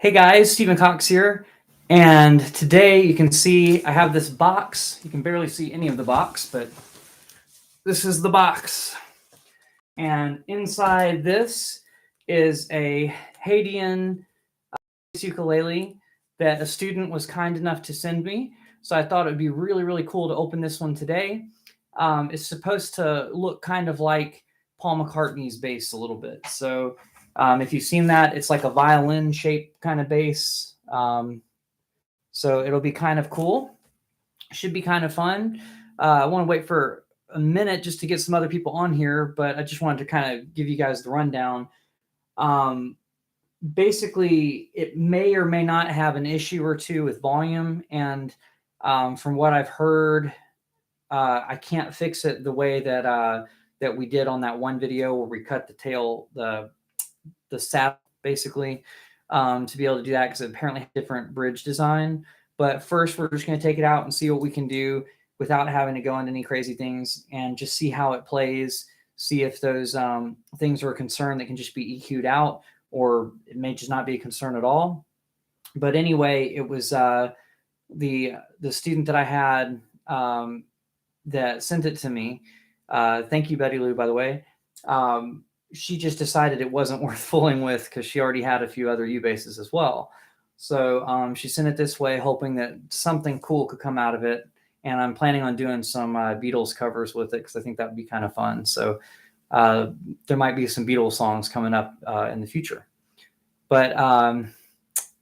Hey guys, Stephen Cox here, and today you can see I have this box. You can barely see any of the box, but this is the box. And inside this is a Hadean Bass Ukulele that a student was kind enough to send me. So I thought it would be really, really cool to open this one today. It's supposed to look kind of like Paul McCartney's bass a little bit. So if you've seen that, it's like a violin shaped kind of bass. So it'll be kind of cool. Should be kind of fun. I want to wait for a minute just to get some other people on here, but I just wanted to kind of give you guys the rundown. Basically, it may or may not have an issue or two with volume. And from what I've heard, I can't fix it the way that that we did on that one video where we cut the tail, the saddle, basically, to be able to do that, because it apparently has a different bridge design. But first, we're just going to take it out and see what we can do without having to go into any crazy things, and just see how it plays, see if those things are a concern that can just be EQ'd out, or it may just not be a concern at all. But anyway, it was the student that I had that sent it to me. Thank you, Betty Lou, by the way. She just decided it wasn't worth fooling with because she already had a few other U-basses as well. So she sent it this way, hoping that something cool could come out of it. And I'm planning on doing some Beatles covers with it because I think that would be kind of fun. So there might be some Beatles songs coming up in the future. But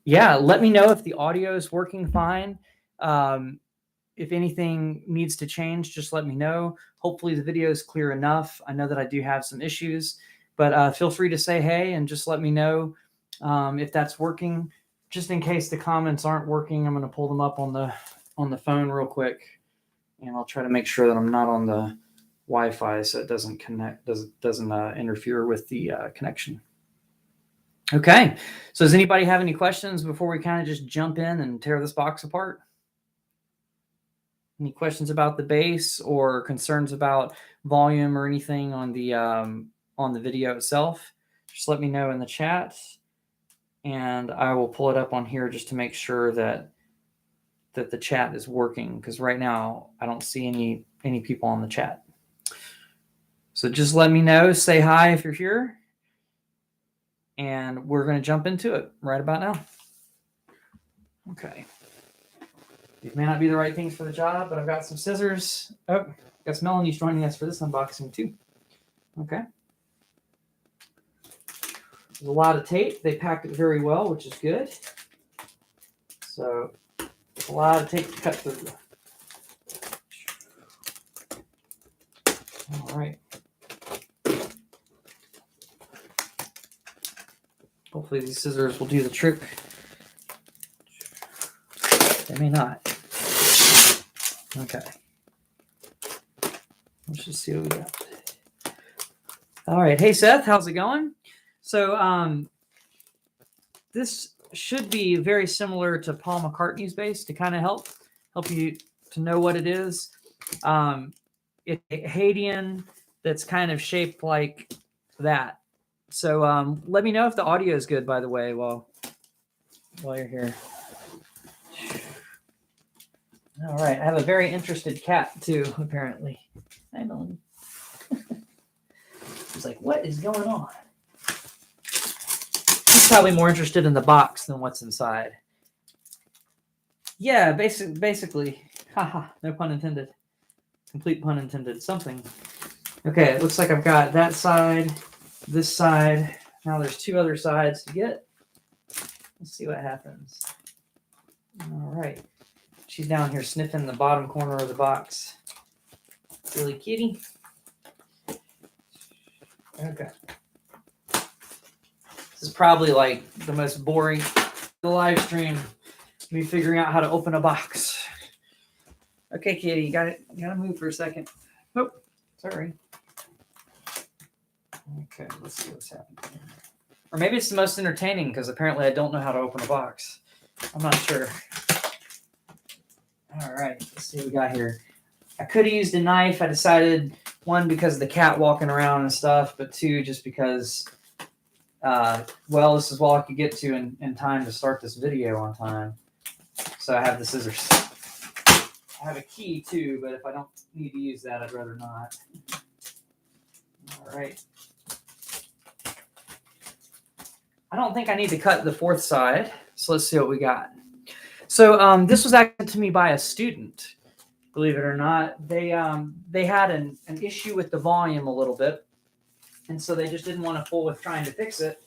yeah, let me know if the audio is working fine. If anything needs to change, just let me know. Hopefully the video is clear enough. I know that I do have some issues, but feel free to say hey and just let me know if that's working. Just in case the comments aren't working, I'm going to pull them up on the phone real quick, and I'll try to make sure that I'm not on the Wi-Fi so it doesn't interfere with the connection. Okay, so does anybody have any questions before we kind of just jump in and tear this box apart? Any questions about the bass or concerns about volume or anything on the video itself? Just let me know in the chat, and I will pull it up on here just to make sure that the chat is working, because right now I don't see any people on the chat. So just let me know, say hi if you're here, and we're going to jump into it right about now. Okay. These may not be the right things for the job, but I've got some scissors. Oh, I guess Melanie's joining us for this unboxing too. Okay. There's a lot of tape. They packed it very well, which is good. So there's a lot of tape to cut through. All right. Hopefully these scissors will do the trick. They may not. Okay. Let's just see what we got. All right. Hey, Seth, how's it going? So this should be very similar to Paul McCartney's bass to kind of help you to know what it is. It's a Hadean that's kind of shaped like that. So let me know if the audio is good, by the way, while you're here. All right, I have a very interested cat too, apparently. Hi, Melanie. She's like, what is going on? She's probably more interested in the box than what's inside. Yeah, basically. Haha, no pun intended. Complete pun intended. Something. Okay, it looks like I've got that side, this side. Now there's two other sides to get. Let's see what happens. All right. She's down here sniffing the bottom corner of the box. Silly kitty. Okay. This is probably like the most boring live stream. Me figuring out how to open a box. Okay, kitty, you gotta move for a second. Oh, sorry. Okay, let's see what's happening. Or maybe it's the most entertaining because apparently I don't know how to open a box. I'm not sure. All right, let's see what we got here. I could have used a knife. I decided, one, because of the cat walking around and stuff, but two, just because Well, this is all I could get to in time to start this video on time. So I have the scissors. I have a key too, but if I don't need to use that, I'd rather not. All right. I don't think I need to cut the fourth side. So let's see what we got. So this was actually to me by a student, believe it or not. They had an issue with the volume a little bit. And so they just didn't want to fool with trying to fix it.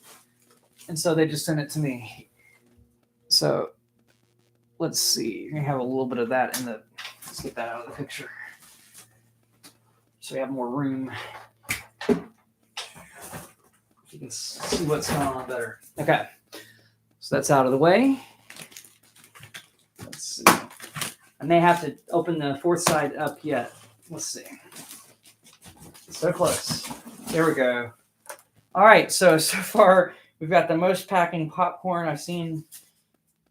And so they just sent it to me. So let's see. You're going to have a little bit of that in the, let's get that out of the picture. So we have more room. You can see what's going on better. Okay. So that's out of the way. Let's see. I may have to open the fourth side up yet. Let's see. So close. There we go. All right. So far, we've got the most packing popcorn I've seen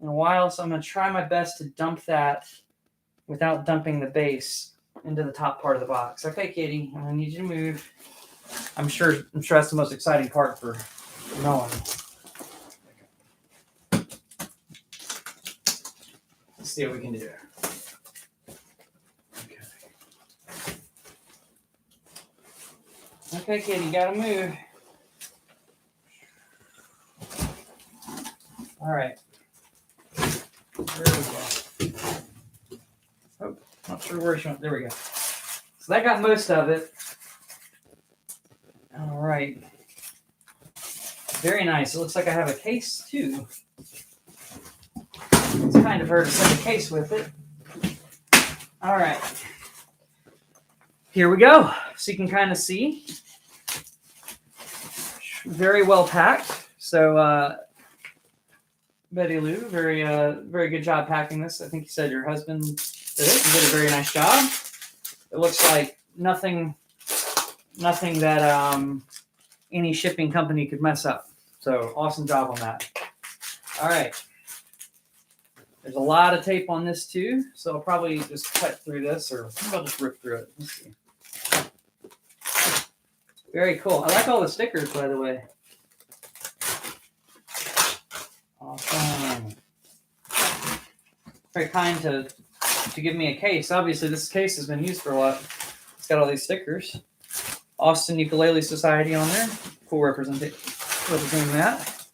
in a while. So I'm going to try my best to dump that without dumping the bass into the top part of the box. Okay, Katie, I need you to move. I'm sure that's the most exciting part for no one. Let's see what we can do. Okay, Katie, you gotta move. All right. There we go. Oh, not sure where she went. There we go. So that got most of it. All right. Very nice. It looks like I have a case too. It's kind of hard to set a case with it. All right. Here we go. So you can kind of see. Very well packed. So Betty Lou, very good job packing this. I think you said your husband did it. He did a very nice job. It looks like nothing that any shipping company could mess up. So awesome job on that. All right. There's a lot of tape on this too, so I'll probably just cut through this, or maybe I'll just rip through it. Let's see. Very cool. I like all the stickers, by the way. Awesome. Very kind to give me a case. Obviously, this case has been used for a lot. It's got all these stickers. Austin Ukulele Society on there. Cool representing that.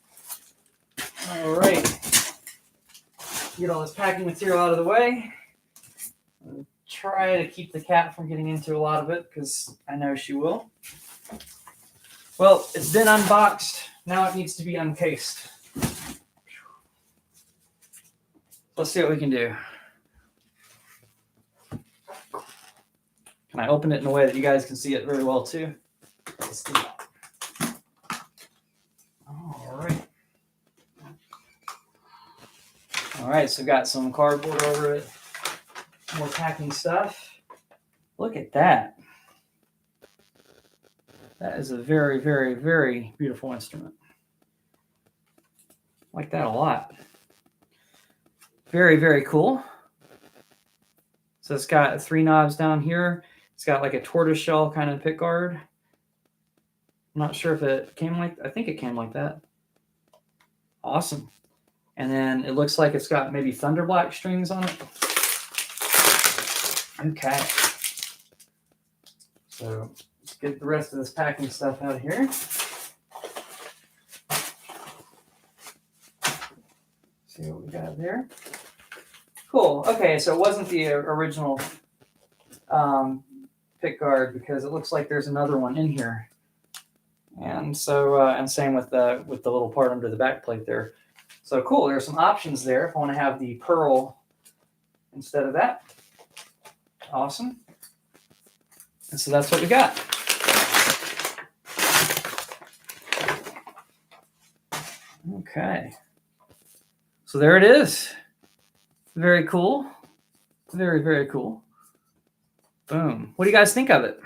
All right. Get all this packing material out of the way. I'll try to keep the cat from getting into a lot of it because I know she will. Well, it's been unboxed. Now it needs to be uncased. Let's see what we can do. Can I open it in a way that you guys can see it very well too? Let's do that. All right. All right, so got some cardboard over it. More packing stuff. Look at that. That is a very, very, very beautiful instrument. I like that a lot. Very, very cool. So it's got 3 knobs down here. It's got like a tortoiseshell kind of pick guard. I'm not sure if it came like, I think it came like that. Awesome. And then it looks like it's got maybe Thunderblack strings on it. Okay. So let's get the rest of this packing stuff out of here. See what we got there. Cool. Okay, so it wasn't the original pick guard because it looks like there's another one in here. And so, and same with the little part under the back plate there. So cool. There are some options there if I want to have the pearl instead of that. Awesome. And so that's what we got. Okay. So there it is. Very cool. Very, very cool. Boom. What do you guys think of it?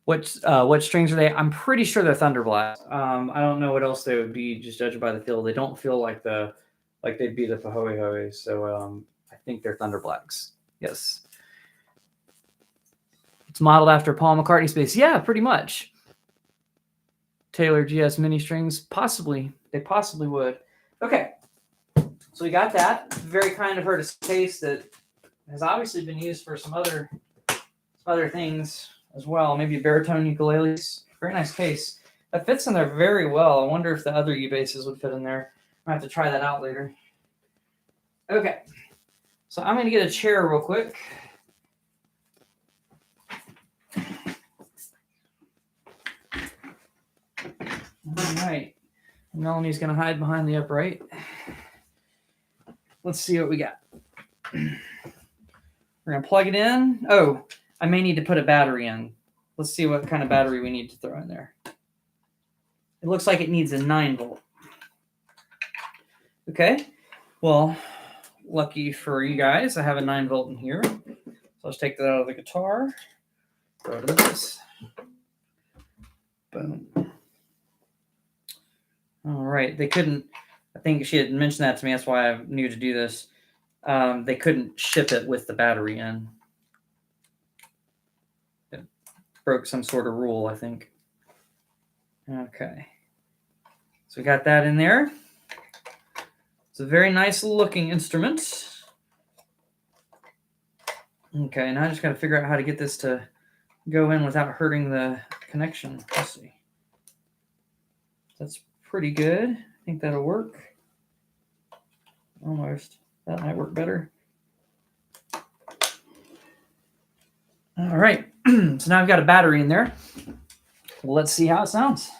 What strings are they? I'm pretty sure they're Thunderblack. I don't know what else they would be, just judging by the feel. They don't feel like they'd be the Pahoe. So I think they're Thunderblacks. Yes. It's modeled after Paul McCartney's bass. Yeah, pretty much. Taylor GS mini strings? Possibly. They possibly would. Okay. So we got that. Very kind of her to case that has obviously been used for some other things as well. Maybe baritone ukuleles. Very nice case. That fits in there very well. I wonder if the other U-basses would fit in there. I have to try that out later. Okay. So I'm going to get a chair real quick. All right. Melanie's going to hide behind the upright. Let's see what we got. We're going to plug it in. Oh, I may need to put a battery in. Let's see what kind of battery we need to throw in there. It looks like it needs a 9-volt. Okay. Well, lucky for you guys, I have a 9-volt in here. So let's take that out of the guitar. Throw it in this. Boom. All right. They couldn't, I think she had mentioned that to me. That's why I knew to do this. They couldn't ship it with the battery in. It broke some sort of rule, I think. Okay. So we got that in there. It's a very nice looking instrument. Okay, now I just got to figure out how to get this to go in without hurting the connection. Let's see. That's pretty good. I think that'll work. Almost. That might work better. All right. So now I've got a battery in there. Well, let's see how it sounds.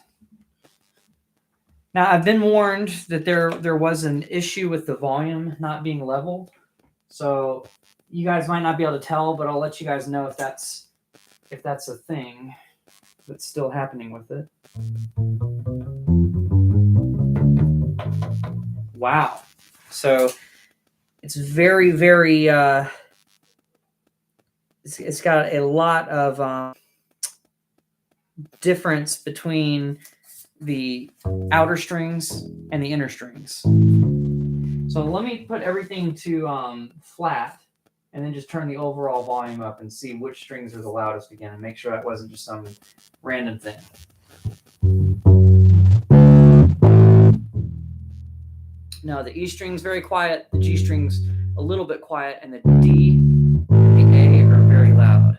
Now, I've been warned that there was an issue with the volume not being level. So you guys might not be able to tell, but I'll let you guys know if that's a thing that's still happening with it. Wow. So it's very, very, it's got a lot of difference between the outer strings and the inner strings. So let me put everything to flat and then just turn the overall volume up and see which strings are the loudest again and make sure that wasn't just some random thing. Now the E string's very quiet, the G string's a little bit quiet, and the D and the A are very loud.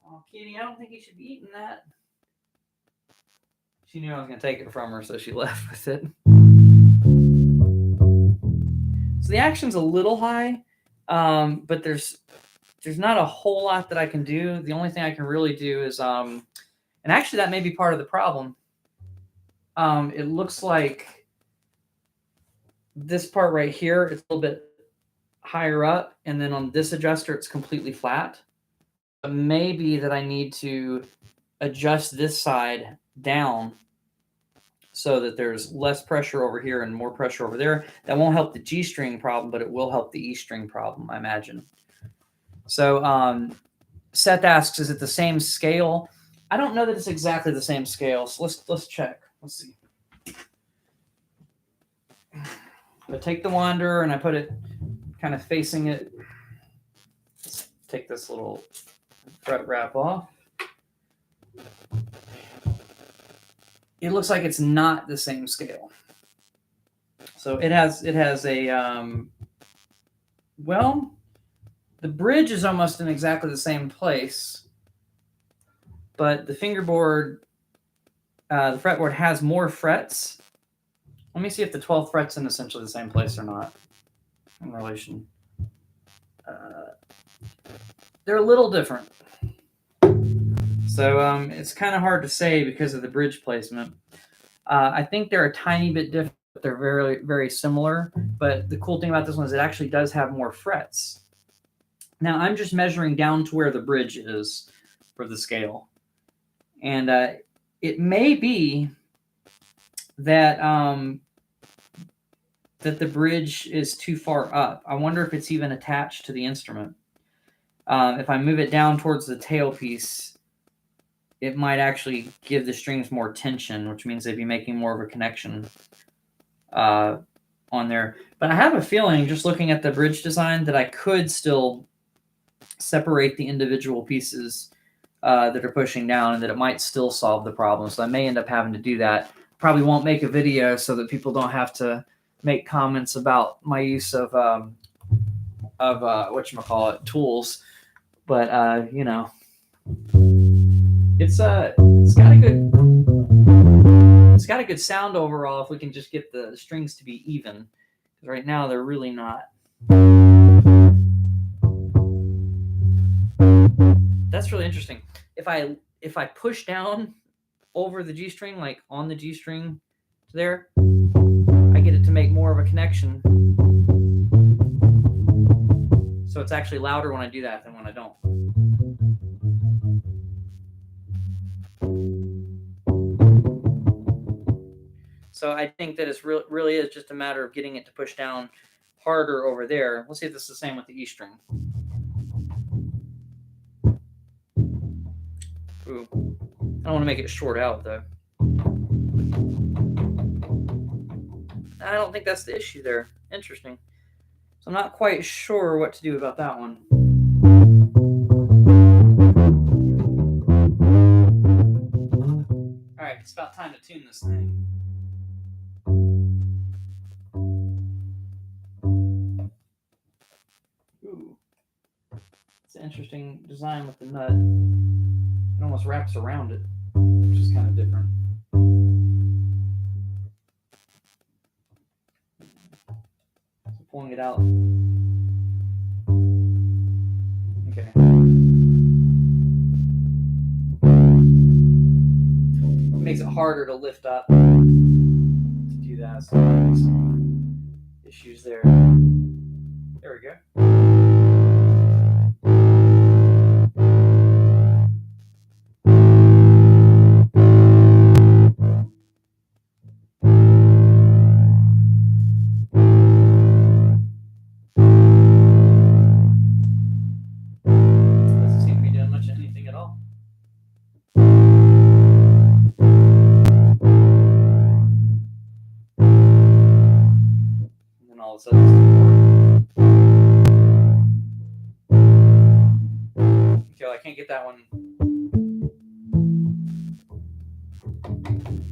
Oh, Kitty, I don't think you should be eating that. She knew I was going to take it from her, so she left with it. So the action's a little high, but there's not a whole lot that I can do. The only thing I can really do is, and actually that may be part of the problem. It looks like this part right here, it's a little bit higher up, and then on this adjuster, it's completely flat. But maybe that I need to adjust this side down so that there's less pressure over here and more pressure over there. That won't help the G string problem, but it will help the E string problem, I imagine. So Seth asks, is it the same scale? I don't know that it's exactly the same scale. So let's check. Let's see. I take the Wanderer and I put it kind of facing it. Let's take this little fret wrap off. It looks like it's not the same scale. So it has a, well, the bridge is almost in exactly the same place, but the fingerboard, the fretboard has more frets. Let me see if the 12th fret's in essentially the same place or not in relation. They're a little different. So it's kind of hard to say because of the bridge placement. I think they're a tiny bit different. They're very, very similar. But the cool thing about this one is it actually does have more frets. Now, I'm just measuring down to where the bridge is for the scale. And it may be that that the bridge is too far up. I wonder if it's even attached to the instrument. If I move it down towards the tailpiece, it might actually give the strings more tension, which means they'd be making more of a connection on there. But I have a feeling, just looking at the bridge design, that I could still separate the individual pieces that are pushing down, and that it might still solve the problem. So I may end up having to do that. Probably won't make a video so that people don't have to make comments about my use of whatchamacallit, tools. But you know, it's got a good sound overall if we can just get the strings to be even. Right now they're really not. That's really interesting. If I push down over the G string, like on the G string there, I get it to make more of a connection. So it's actually louder when I do that than when I don't. So I think that it's really is just a matter of getting it to push down harder over there. We'll see if this is the same with the E string. Ooh. I don't want to make it short out though. I don't think that's the issue there. Interesting. So I'm not quite sure what to do about that one. All right, it's about time to tune this thing. Ooh. It's an interesting design with the nut. It almost wraps around it, which is kind of different. So pulling it out. Okay. It makes it harder to lift up to do that. So there's some issues there. There we go. All of a sudden, okay, well, I can't get that one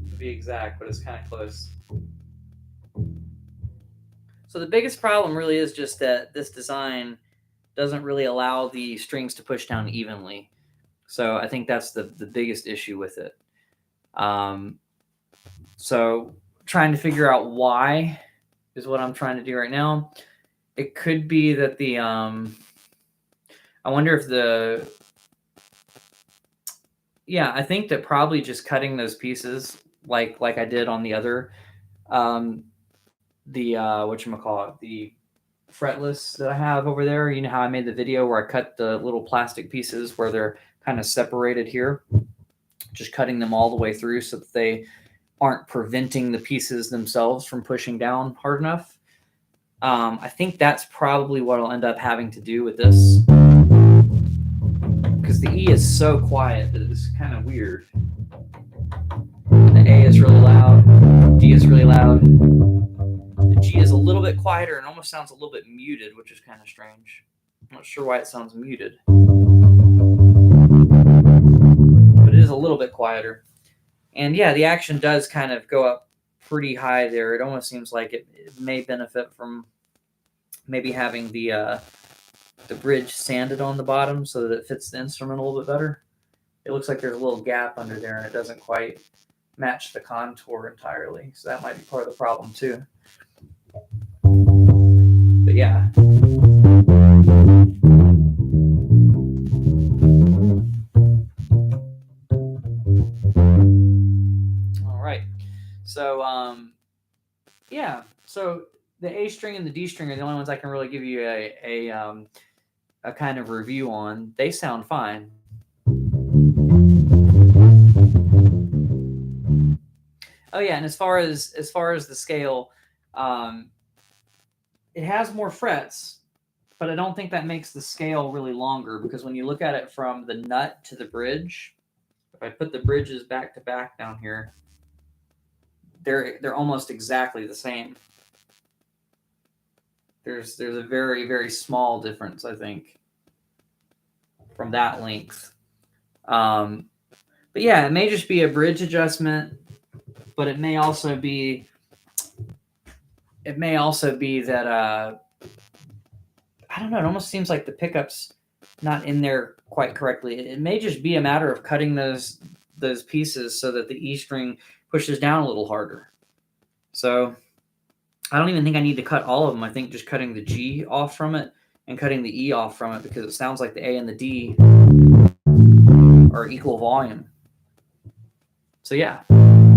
to be exact, but it's kind of close. So the biggest problem really is just that this design doesn't really allow the strings to push down evenly. So I think that's the biggest issue with it. So trying to figure out why is what I'm trying to do right now. It could be that the I wonder if I think that probably just cutting those pieces like I did on the other the fretless that I have over there. You know how I made the video where I cut the little plastic pieces where they're kind of separated here, just cutting them all the way through so that they aren't preventing the pieces themselves from pushing down hard enough. I think that's probably what I'll end up having to do with this, because the E is so quiet that it's kind of weird. The A is really loud, D is really loud. The G is a little bit quieter and almost sounds a little bit muted, which is kind of strange. I'm not sure why it sounds muted, but it is a little bit quieter. And yeah, the action does kind of go up pretty high there. It almost seems like it may benefit from maybe having the bridge sanded on the bottom so that it fits the instrument a little bit better. It looks like there's a little gap under there and it doesn't quite match the contour entirely. So that might be part of the problem too. But yeah. So, so the A string and the D string are the only ones I can really give you a kind of review on. They sound fine. Oh yeah, and as far as the scale, it has more frets, but I don't think that makes the scale really longer, because when you look at it from the nut to the bridge, if I put the bridges back to back down here, they're almost exactly the same. There's a very, very small difference, I think, from that length. But yeah, it may just be a bridge adjustment, but it may also be that I don't know. It almost seems like the pickup's not in there quite correctly. It may just be a matter of cutting those pieces so that the E string pushes down a little harder. So I don't even think I need to cut all of them. I think just cutting the G off from it and cutting the E off from it, because it sounds like the A and the D are equal volume. So yeah. I'm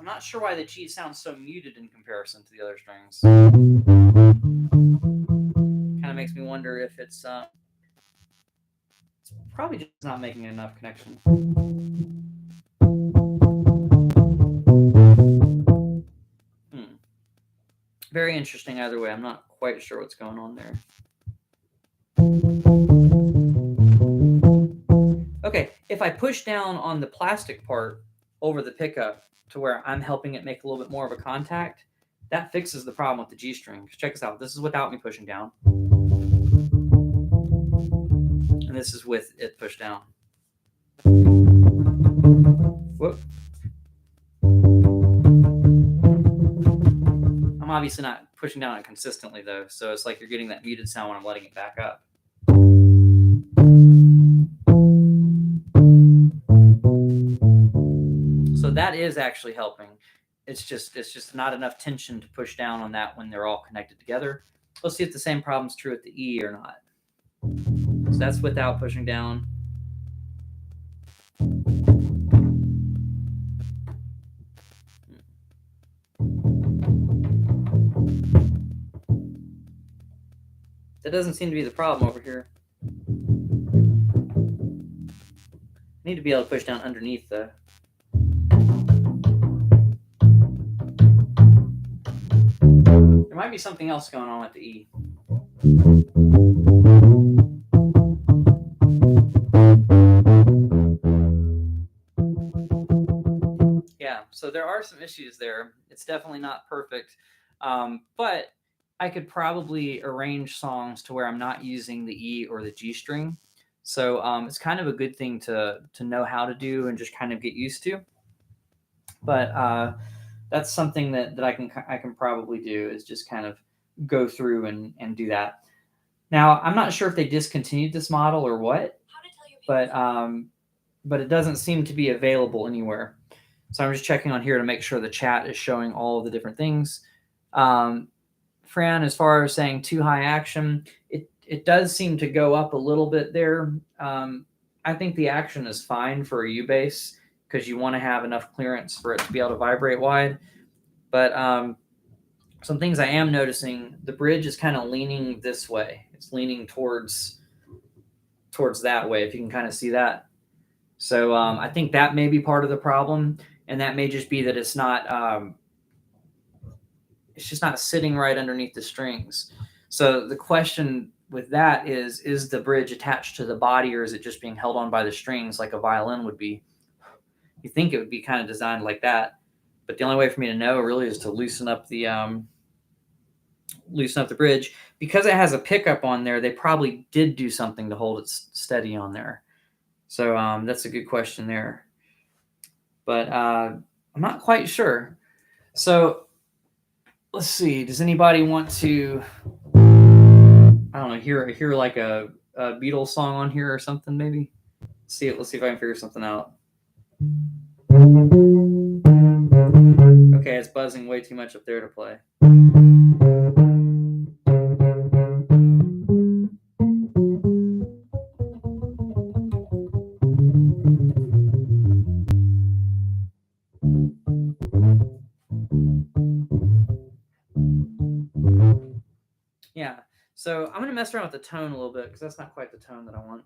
not sure why the G sounds so muted in comparison to the other strings. Kind of makes me wonder if it's probably just not making enough connection. Very interesting either way. I'm not quite sure what's going on there. Okay, if I push down on the plastic part over the pickup to where I'm helping it make a little bit more of a contact, that fixes the problem with the G string. Check this out. This is without me pushing down. And this is with it pushed down. Whoop. I'm obviously not pushing down it consistently though, so it's like you're getting that muted sound when I'm letting it back up. So that is actually helping. It's just not enough tension to push down on that when they're all connected together. Let's see if the same problem's true with the E or not. So that's without pushing down. That doesn't seem to be the problem over here. I need to be able to push down underneath though. There might be something else going on with the E. Yeah, so there are some issues there. It's definitely not perfect, but I could probably arrange songs to where I'm not using the E or the G string. So it's kind of a good thing to know how to do and just kind of get used to. But that's something that I can probably do, is just kind of go through and do that. Now, I'm not sure if they discontinued this model or what, but it doesn't seem to be available anywhere. So I'm just checking on here to make sure the chat is showing all of the different things. Fran, as far as saying too high action, it does seem to go up a little bit there. I think the action is fine for a U bass because you want to have enough clearance for it to be able to vibrate wide. But some things I am noticing, the bridge is kind of leaning this way. It's leaning towards that way, if you can kind of see that. So I think that may be part of the problem, and that may just be that it's not it's just not sitting right underneath the strings. So the question with that is the bridge attached to the body, or is it just being held on by the strings like a violin would be? You think it would be kind of designed like that, but the only way for me to know really is to loosen up the bridge. Because it has a pickup on there, they probably did do something to hold it steady on there. So that's a good question there, but I'm not quite sure. So let's see. Does anybody want to, I don't know, hear like a Beatles song on here or something? Maybe. Let's see if I can figure something out. Okay, it's buzzing way too much up there to play. Yeah, so I'm going to mess around with the tone a little bit because that's not quite the tone that I want.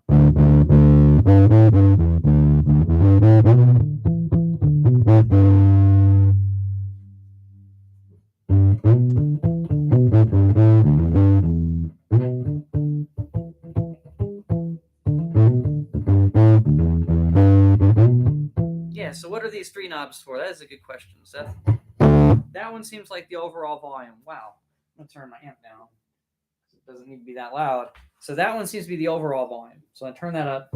Yeah, so what are these three knobs for? That is a good question, Seth. that one seems like the overall volume. Wow. I'm going to turn my amp down. It doesn't need to be that loud. So that one seems to be the overall volume. So I turn that up.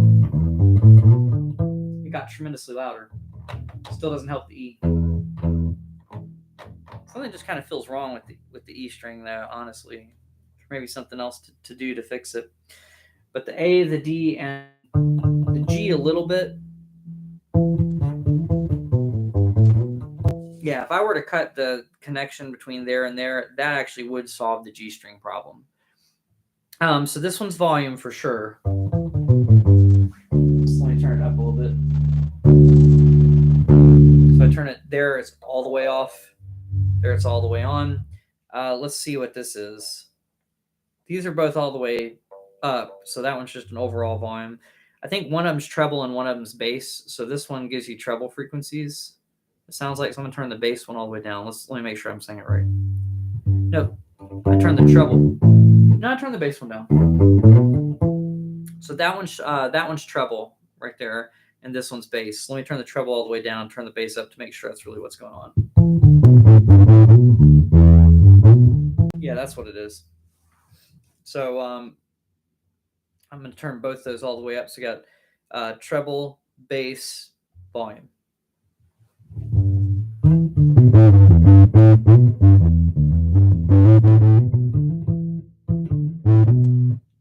It got tremendously louder. Still doesn't help the E. Something just kind of feels wrong with the E string there, honestly. Maybe something else to do to fix it. But the A, the D, and the G a little bit. Yeah, if I were to cut the connection between there and there, that actually would solve the G string problem. So this one's volume for sure. So let me turn it up a little bit. So I turn it there, it's all the way off. There, it's all the way on. Let's see what this is. These are both all the way up, so that one's just an overall volume. I think one of them's treble and one of them's bass, so this one gives you treble frequencies. It sounds like someone turned the bass one all the way down. Let me make sure I'm saying it right. No, I turned the treble. No, I turned the bass one down. So that one's treble right there, and this one's bass. Let me turn the treble all the way down, turn the bass up to make sure that's really what's going on. Yeah, that's what it is. So I'm going to turn both those all the way up. So you got treble, bass, volume.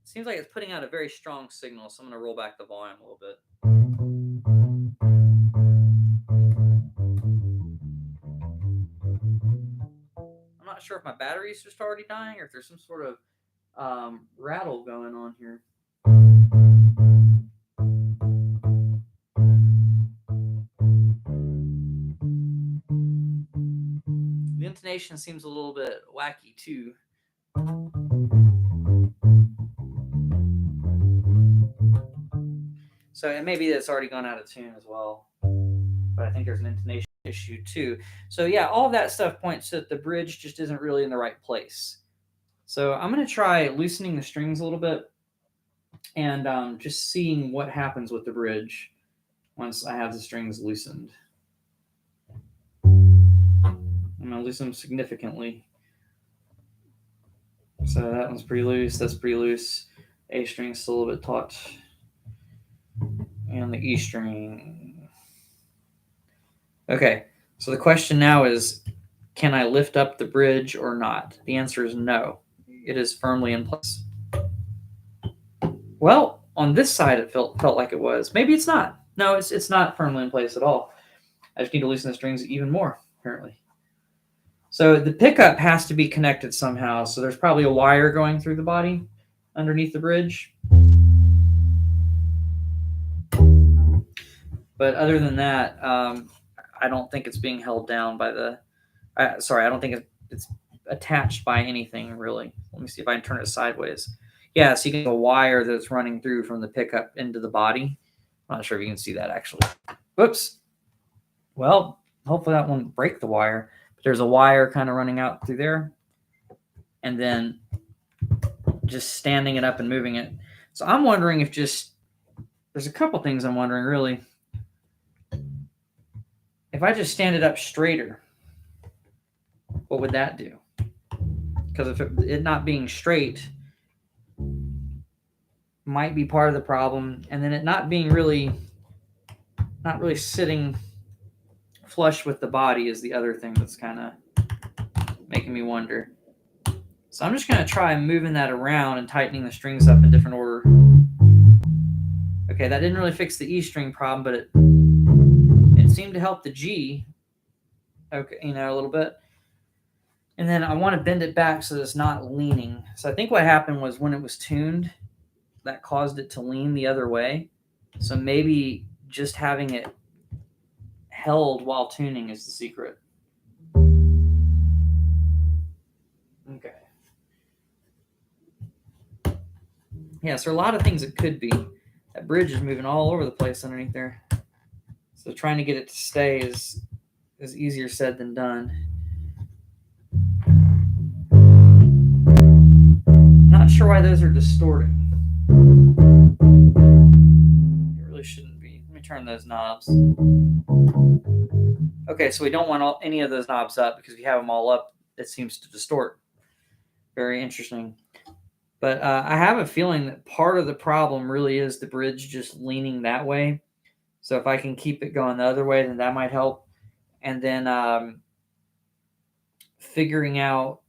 Seems like it's putting out a very strong signal, so I'm going to roll back the volume a little bit. I'm not sure if my battery's just already dying or if there's some sort of rattle going on here. The intonation seems a little bit wacky too. So it may be that it's already gone out of tune as well, but I think there's an intonation issue too. So yeah, all of that stuff points to that the bridge just isn't really in the right place. So I'm going to try loosening the strings a little bit and just seeing what happens with the bridge once I have the strings loosened. I'm going to loosen them significantly. So that one's pretty loose. That's pretty loose. A string's still a little bit taut. And the E string. Okay, so the question now is, can I lift up the bridge or not? The answer is no. It is firmly in place. Well, on this side it felt like it was. Maybe it's not. No, it's not firmly in place at all. I just need to loosen the strings even more, apparently. So the pickup has to be connected somehow. So there's probably a wire going through the body underneath the bridge. But other than that, I don't think it's being held down by the... I don't think it's attached by anything, really. Let me see if I can turn it sideways. Yeah, so you can get a wire that's running through from the pickup into the body. I'm not sure if you can see that, actually. Whoops. Well, hopefully that won't break the wire. But there's a wire kind of running out through there. And then just standing it up and moving it. So I'm wondering if there's a couple things I'm wondering, really. If I just stand it up straighter, what would that do? Because if it not being straight might be part of the problem, and then it not really sitting flush with the body is the other thing that's kind of making me wonder. So I'm just going to try moving that around and tightening the strings up in different order. Okay, that didn't really fix the E string problem, but it seemed to help the G. Okay, a little bit. And then I want to bend it back so that it's not leaning. So I think what happened was when it was tuned, that caused it to lean the other way. So maybe just having it held while tuning is the secret. Okay. Yeah, so there are a lot of things it could be. That bridge is moving all over the place underneath there. So trying to get it to stay is easier said than done. Not sure why those are distorting. It really shouldn't be. Let me turn those knobs. Okay, so we don't want any of those knobs up, because if you have them all up, it seems to distort. Very interesting. But I have a feeling that part of the problem really is the bridge just leaning that way. So if I can keep it going the other way, then that might help. And then figuring out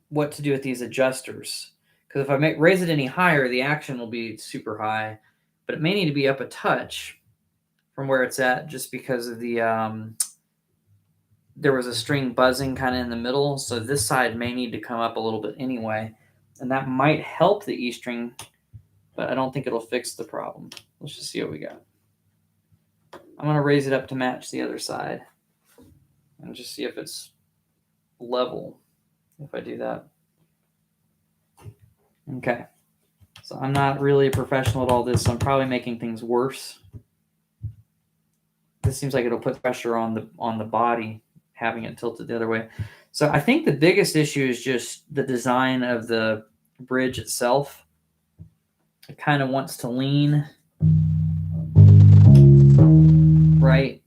what to do with these adjusters. Because if I raise it any higher, the action will be super high. But it may need to be up a touch from where it's at, just because of the there was a string buzzing kind of in the middle, so this side may need to come up a little bit anyway, and that might help the E string, but I don't think it'll fix the problem. Let's just see what we got. I'm going to raise it up to match the other side and just see if it's level if I do that. Okay, so I'm not really a professional at all this, so I'm probably making things worse. This seems like it'll put pressure on the body, having it tilted the other way. So I think the biggest issue is just the design of the bridge itself. It kind of wants to lean right.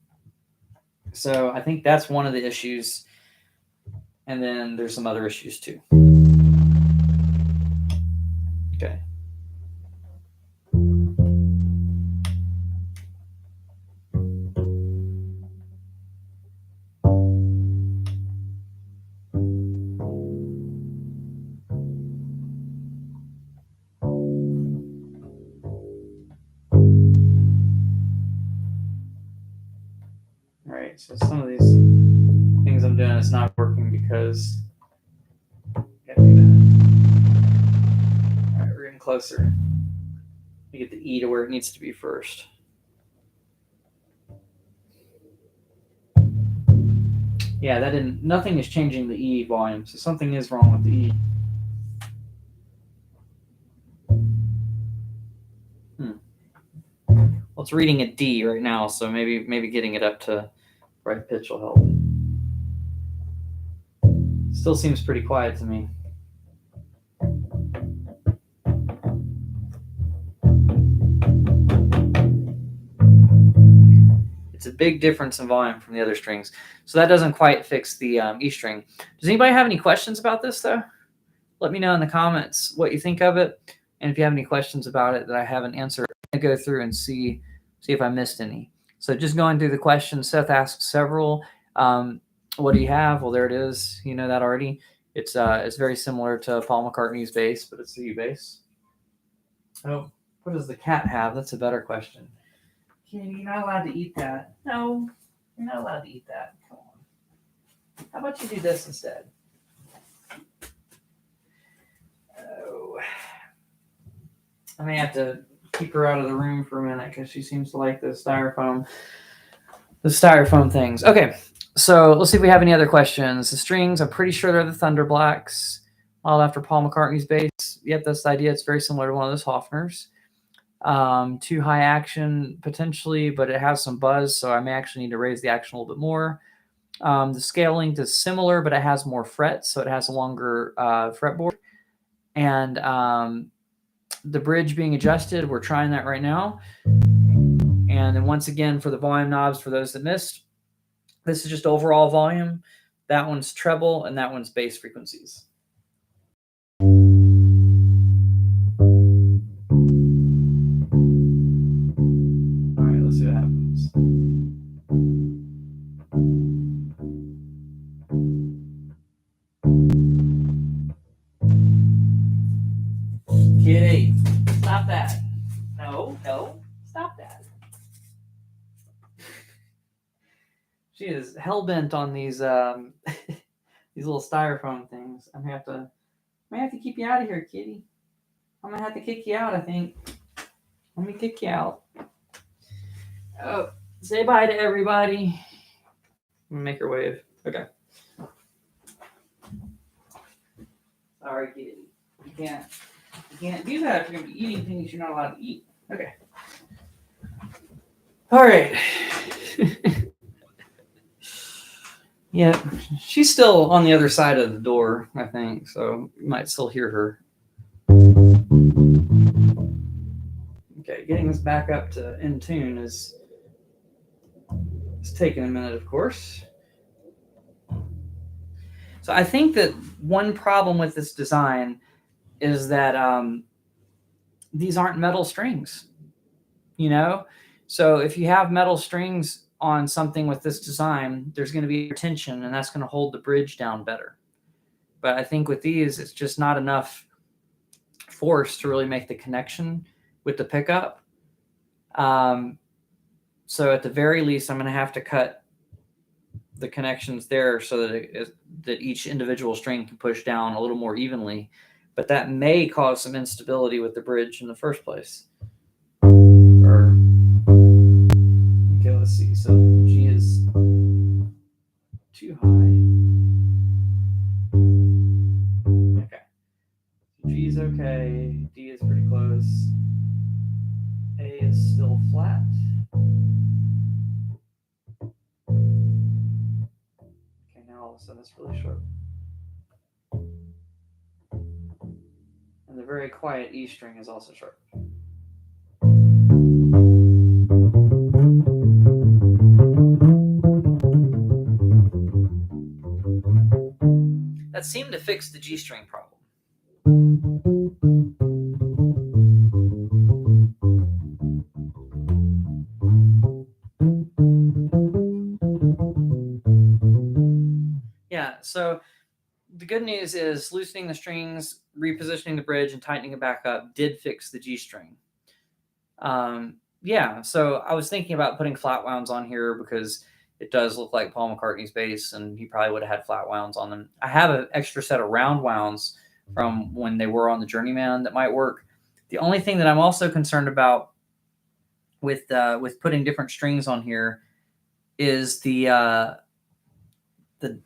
So I think that's one of the issues. And then there's some other issues too. Okay. So some of these things I'm doing is not working because I gotta do that. All right, we're getting closer. We get the E to where it needs to be first. Yeah, that didn't. Nothing is changing the E volume, so something is wrong with the E. Well, it's reading a D right now, so maybe getting it up to right pitch will help. Still seems pretty quiet to me. It's a big difference in volume from the other strings. So that doesn't quite fix the E string. Does anybody have any questions about this, though? Let me know in the comments what you think of it. And if you have any questions about it that I haven't answered, I'm going to go through and see if I missed any. So just going through the questions, Seth asked several. What do you have? Well, there it is. You know that already. It's very similar to Paul McCartney's bass, but it's the U bass. Oh, what does the cat have? That's a better question. You're not allowed to eat that. No, you're not allowed to eat that. Come on. How about you do this instead? Oh, I may have to keep her out of the room for a minute because she seems to like the styrofoam things. Okay, so let's see if we have any other questions. The strings, I'm pretty sure they're the Thunder Blacks, modeled after Paul McCartney's bass. Yep, that's the idea. It's very similar to one of those Hofners. Too high action potentially, but it has some buzz, so I may actually need to raise the action a little bit more. The scale length is similar, but it has more frets, so it has a longer fretboard. And the bridge being adjusted, we're trying that right now. And then once again, for the volume knobs, for those that missed, this is just overall volume. That one's treble, and that one's bass frequencies. All right, let's see what happens. Kitty, stop that. No, stop that. She is hell-bent on these these little styrofoam things. I may have to keep you out of here, kitty. I'm gonna have to kick you out, I think. Let me kick you out. Oh, say bye to everybody. I'm gonna make her wave. Okay. Sorry, kitty. You can't do that if you're gonna be eating things you're not allowed to eat. Okay. All right. Yeah, she's still on the other side of the door, I think, so you might still hear her. Okay, getting this back up to in tune is taking a minute, of course. So I think that one problem with this design is that these aren't metal strings, you know? So if you have metal strings on something with this design, there's going to be tension, and that's going to hold the bridge down better. But I think with these, it's just not enough force to really make the connection with the pickup. So at the very least, I'm going to have to cut the connections there so that that each individual string can push down a little more evenly. But that may cause some instability with the bridge in the first place. Okay, let's see. So G is too high. Okay. G is okay. D is pretty close. A is still flat. Okay, now all of a sudden it's really sharp. And the very quiet E string is also sharp. That seemed to fix the G string problem. Yeah, so the good news is loosening the strings, repositioning the bridge, and tightening it back up did fix the G string. Yeah, so I was thinking about putting flat wounds on here because it does look like Paul McCartney's bass, and he probably would have had flat wounds on them. I have an extra set of round wounds from when they were on the Journeyman that might work. The only thing that I'm also concerned about with putting different strings on here is the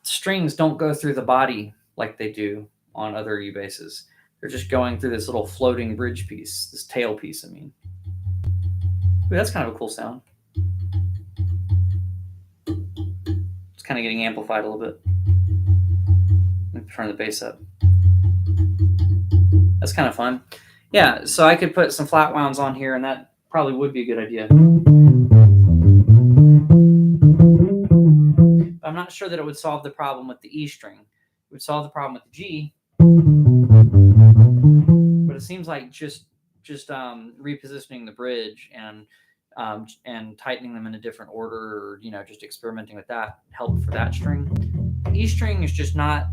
strings don't go through the body like they do on other U basses. They're just going through this little floating bridge piece, this tail piece, I mean. Ooh, that's kind of a cool sound. It's kind of getting amplified a little bit. Let me turn the bass up. That's kind of fun. Yeah, so I could put some flat wounds on here, and that probably would be a good idea. I'm not sure that it would solve the problem with the E string. It would solve the problem with the G, but it seems like just repositioning the bridge and tightening them in a different order, or just experimenting with that helped for that string. The E string is just not.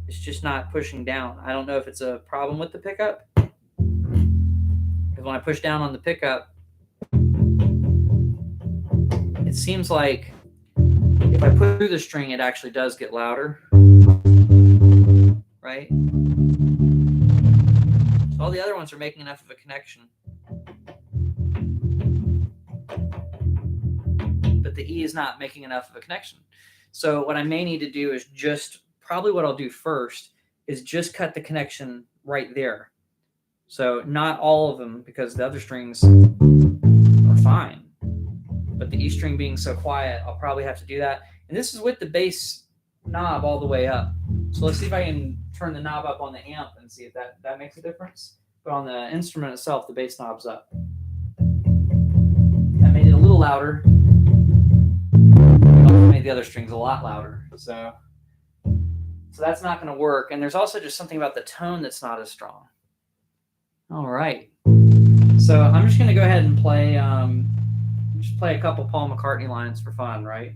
It's just not pushing down. I don't know if it's a problem with the pickup. Because when I push down on the pickup, it seems like if I put through the string, it actually does get louder. Right? So all the other ones are making enough of a connection. But the E is not making enough of a connection. So what I may need to do is probably what I'll do first is just cut the connection right there. So not all of them, because the other strings are fine. But the E string being so quiet, I'll probably have to do that. And this is with the bass knob all the way up. So let's see if I can turn the knob up on the amp and see if that makes a difference. But on the instrument itself, the bass knob's up. That made it a little louder. It also made the other strings a lot louder. So that's not going to work. And there's also just something about the tone that's not as strong. All right. So I'm just going to go ahead and play a couple Paul McCartney lines for fun, right?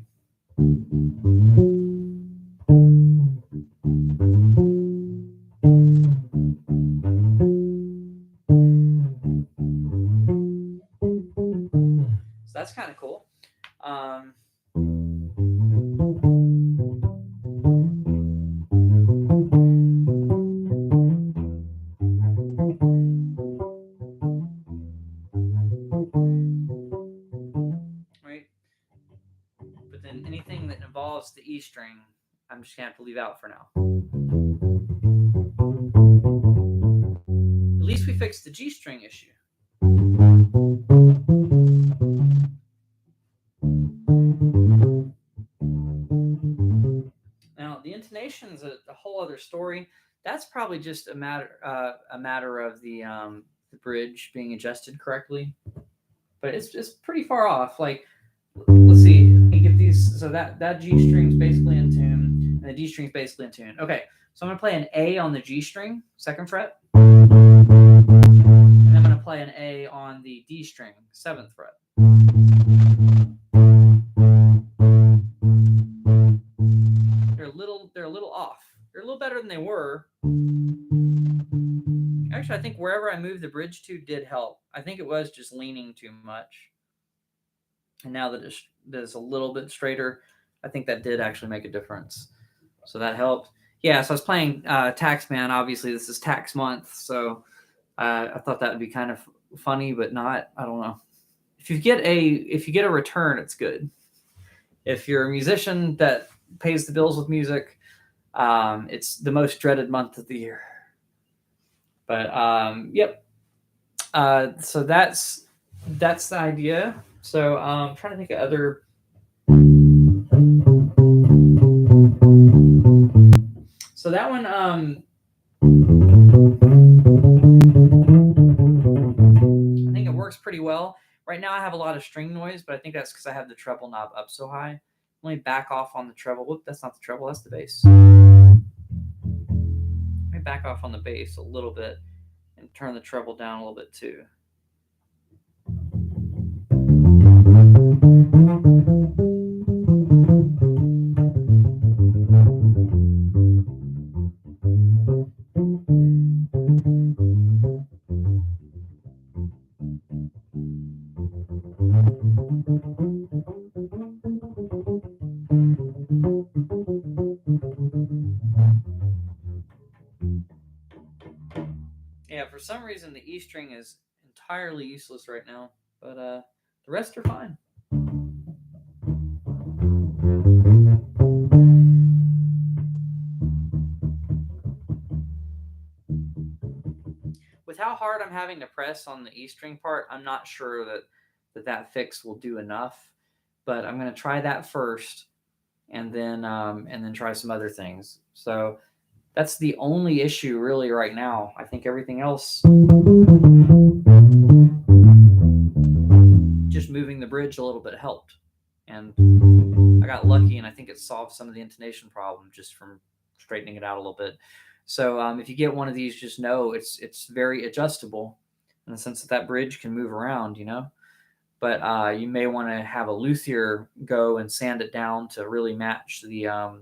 So that's kind of cool. The E string, I'm just gonna have to leave out for now. At least we fixed the G string issue. Now the intonation is a whole other story. That's probably just a matter of the bridge being adjusted correctly, but it's pretty far off. Like, let's see. Get these, so that G string's basically in tune, and the D string is basically in tune. Okay, so I'm going to play an A on the G string, 2nd fret. And I'm going to play an A on the D string, 7th fret. They're a little off. They're a little better than they were. Actually, I think wherever I moved the bridge to did help. I think it was just leaning too much. And now that it's a little bit straighter, I think that did actually make a difference. So that helped. Yeah, so I was playing Taxman. Obviously, this is tax month, so I thought that would be kind of funny, but not. I don't know. If you get a return, it's good. If you're a musician that pays the bills with music, it's the most dreaded month of the year. But yep. So that's the idea. So I'm trying to think of other. So that one, I think it works pretty well. Right now I have a lot of string noise, but I think that's because I have the treble knob up so high. Let me back off on the treble. Whoop, that's not the treble, that's the bass. Let me back off on the bass a little bit and turn the treble down a little bit too. Yeah, for some reason the E string is entirely useless right now, but the rest are fine. With how hard I'm having to press on the E string part, I'm not sure that fix will do enough, but I'm going to try that first and then try some other things. So that's the only issue really right now. I think everything else, just moving the bridge a little bit helped. And I got lucky, and I think it solved some of the intonation problem just from straightening it out a little bit. So if you get one of these, just know it's very adjustable in the sense that bridge can move around, you know. But you may want to have a luthier go and sand it down to really match the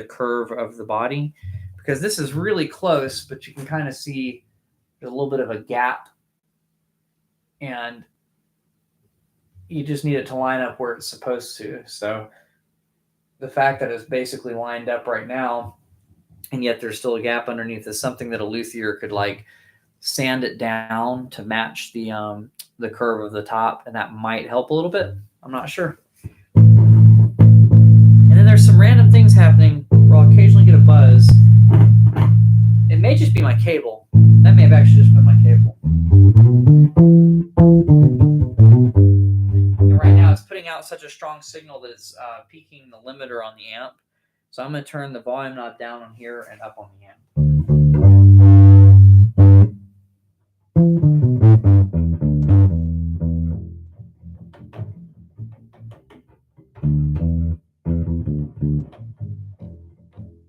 curve of the body, because this is really close, but you can kind of see there's a little bit of a gap, and you just need it to line up where it's supposed to. So the fact that it's basically lined up right now, and yet there's still a gap underneath, is something that a luthier could like sand it down to match the curve of the top, and that might help a little bit. I'm not sure. And then there's some random things happening where I'll occasionally get a buzz. It may just be my cable. That may have actually just been my cable. And right now it's putting out such a strong signal that it's peaking the limiter on the amp. So I'm going to turn the volume knob down on here and up on the amp.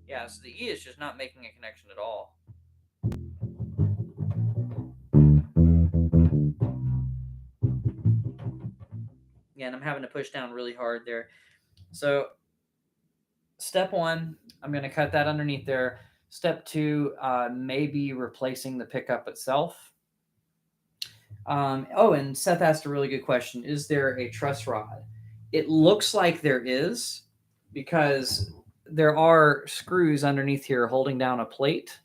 Yeah, so the E is just not making a connection at all. Yeah, and I'm having to push down really hard there. So step one, I'm going to cut that underneath there. Step two, maybe replacing the pickup itself. And Seth asked a really good question. Is there a truss rod? It looks like there is, because there are screws underneath here holding down a plate.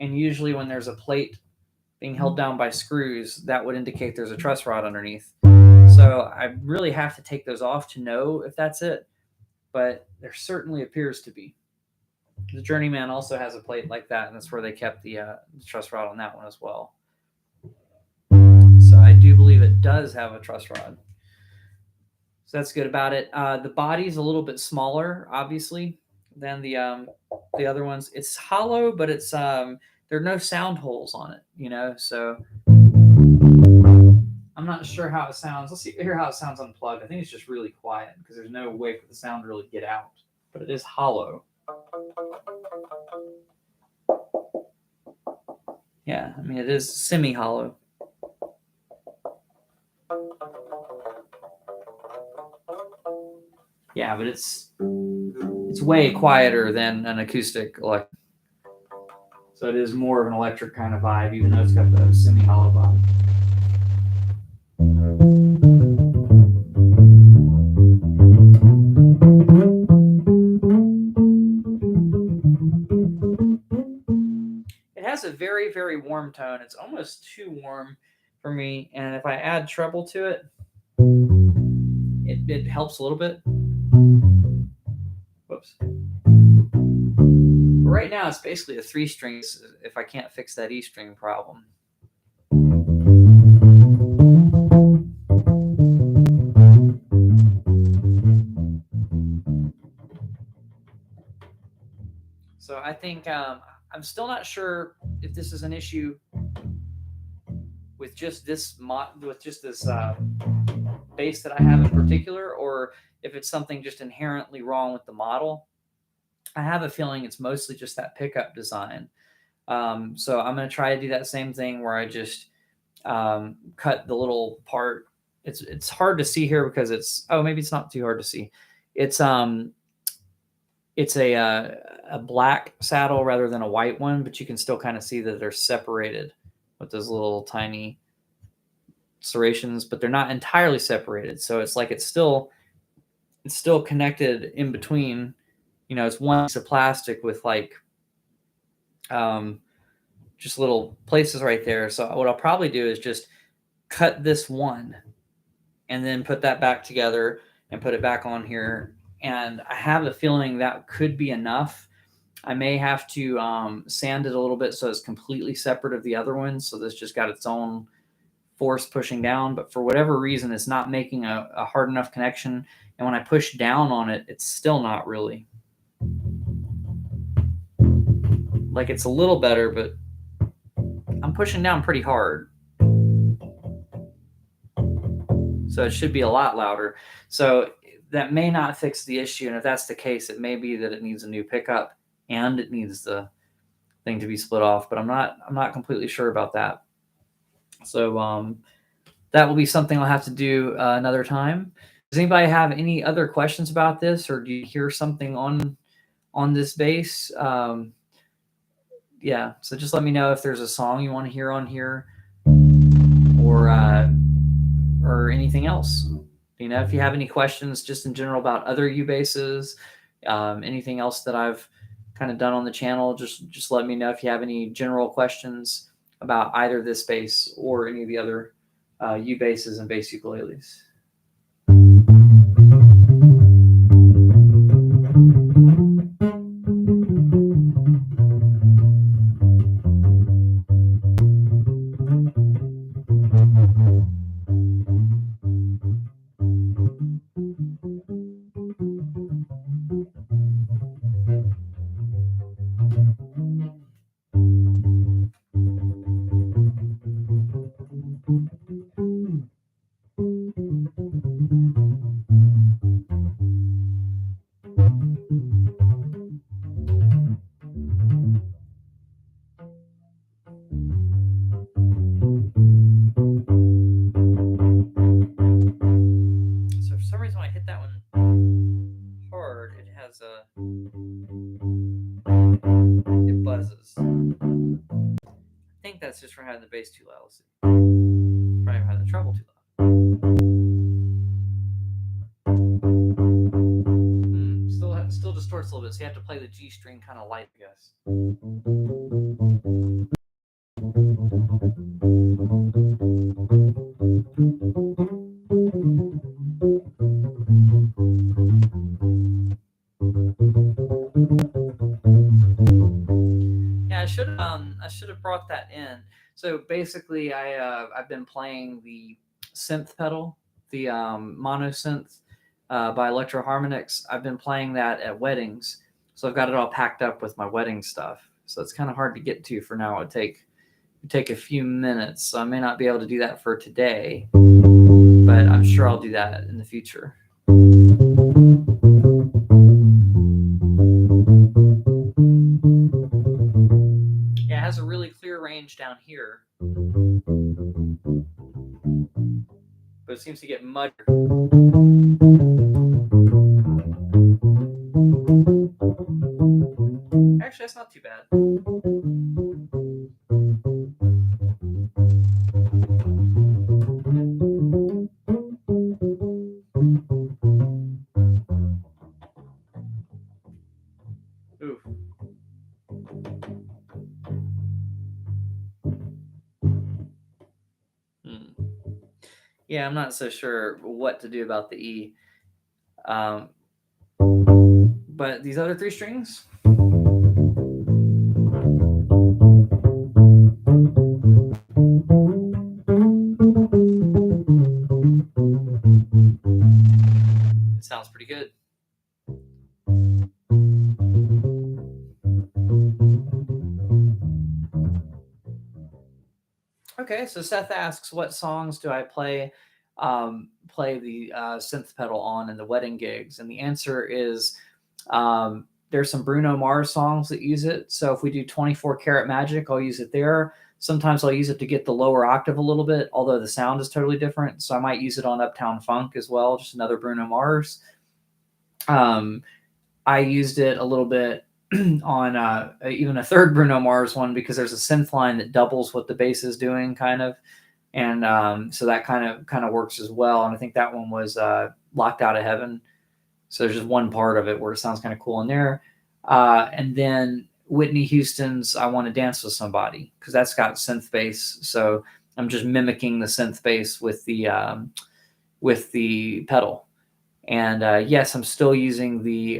And usually when there's a plate being held down by screws, that would indicate there's a truss rod underneath. So I really have to take those off to know if that's it. But there certainly appears to be. The Journeyman also has a plate like that, and that's where they kept the truss rod on that one as well. So I do believe it does have a truss rod. So that's good about it. The body's a little bit smaller, obviously, than the other ones. It's hollow, but it's there are no sound holes on it, you know. So I'm not sure how it sounds. Let's hear how it sounds unplugged. I think it's just really quiet because there's no way for the sound to really get out. But it is hollow. Yeah, I mean, it is semi-hollow. Yeah, but it's way quieter than an acoustic electric. So it is more of an electric kind of vibe, even though it's got the semi-hollow body. It has a very, very warm tone. It's almost too warm for me. And if I add treble to it, it helps a little bit. Whoops. But right now, it's basically a 3-string if I can't fix that E string problem. So I think I'm still not sure if this is an issue with just this bass that I have in particular, or if it's something just inherently wrong with the model. I have a feeling it's mostly just that pickup design. So I'm going to try to do that same thing where I just cut the little part. It's hard to see here because maybe it's not too hard to see. It's a black saddle rather than a white one, but you can still kind of see that they're separated with those little tiny serrations, but they're not entirely separated. So it's like it's still connected in between. You know, it's one piece of plastic with like just little places right there. So what I'll probably do is just cut this one and then put that back together and put it back on here. And I have a feeling that could be enough. I may have to sand it a little bit so it's completely separate of the other one. So this just got its own force pushing down, but for whatever reason, it's not making a hard enough connection. And when I push down on it, it's still not really. Like, it's a little better, but I'm pushing down pretty hard. So it should be a lot louder. So that may not fix the issue. And if that's the case, it may be that it needs a new pickup and it needs the thing to be split off, but I'm not completely sure about that. So that will be something I'll have to do another time. Does anybody have any other questions about this, or do you hear something on this bass? Yeah, so just let me know if there's a song you want to hear on here, or anything else. You know, if you have any questions just in general about other U basses, anything else that I've kind of done on the channel, just let me know if you have any general questions about either this bass or any of the other U basses and bass ukuleles. So for some reason, when I hit that one hard, it buzzes. I think that's just from having the bass too loud. Let's see. Probably having the treble too loud. Still distorts a little bit, so you have to play the G string kind of light, I guess. Yeah, I should have brought that in. So basically, I've been playing the synth pedal, the mono synth by Electro Harmonix. I've been playing that at weddings, so I've got it all packed up with my wedding stuff. So it's kind of hard to get to for now. It'd take a few minutes, so I may not be able to do that for today, but I'm sure I'll do that in the future. Yeah, it has a really clear range. range down here, but it seems to get muddier. Actually, that's not too bad. Ooh. Yeah, I'm not so sure what to do about the E. But these other three strings, it sounds pretty good. Okay, so Seth asks, what songs do I play the synth pedal on in the wedding gigs? And the answer is there's some Bruno Mars songs that use it. So if we do 24 Karat Magic, I'll use it there. Sometimes I'll use it to get the lower octave a little bit, although the sound is totally different. So I might use it on Uptown Funk as well, just another Bruno Mars. I used it a little bit on even a third Bruno Mars one, because there's a synth line that doubles what the bass is doing, kind of. And so that kind of works as well. And I think that one was Locked Out of Heaven. So there's just one part of it where it sounds kind of cool in there. And then Whitney Houston's I Want to Dance with Somebody, because that's got synth bass. So I'm just mimicking the synth bass with the pedal. And yes, I'm still using the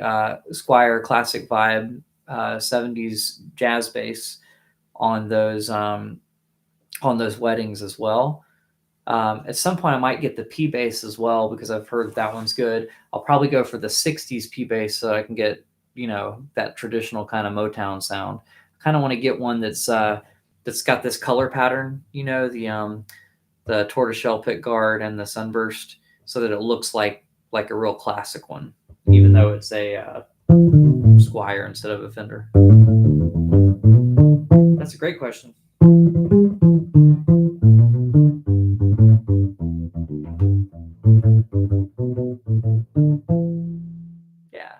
Squier Classic Vibe 70s jazz bass on those weddings as well. At some point, I might get the P bass as well, because I've heard that one's good. I'll probably go for the 60s P bass so I can get, that traditional kind of Motown sound. I kind of want to get one that's got this color pattern, the tortoiseshell pick guard and the sunburst, so that it looks like a real classic one, even though it's a Squier instead of a Fender. That's a great question. Yeah.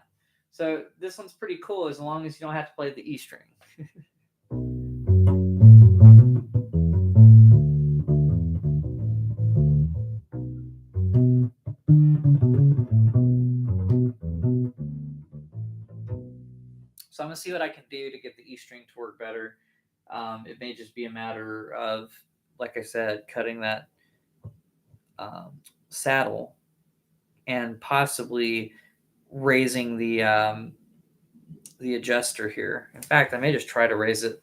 So this one's pretty cool as long as you don't have to play the E string. So I'm going to see what I can do to get the E string to work better. It may just be a matter of, like I said, cutting that saddle and possibly raising the adjuster here. In fact, I may just try to raise it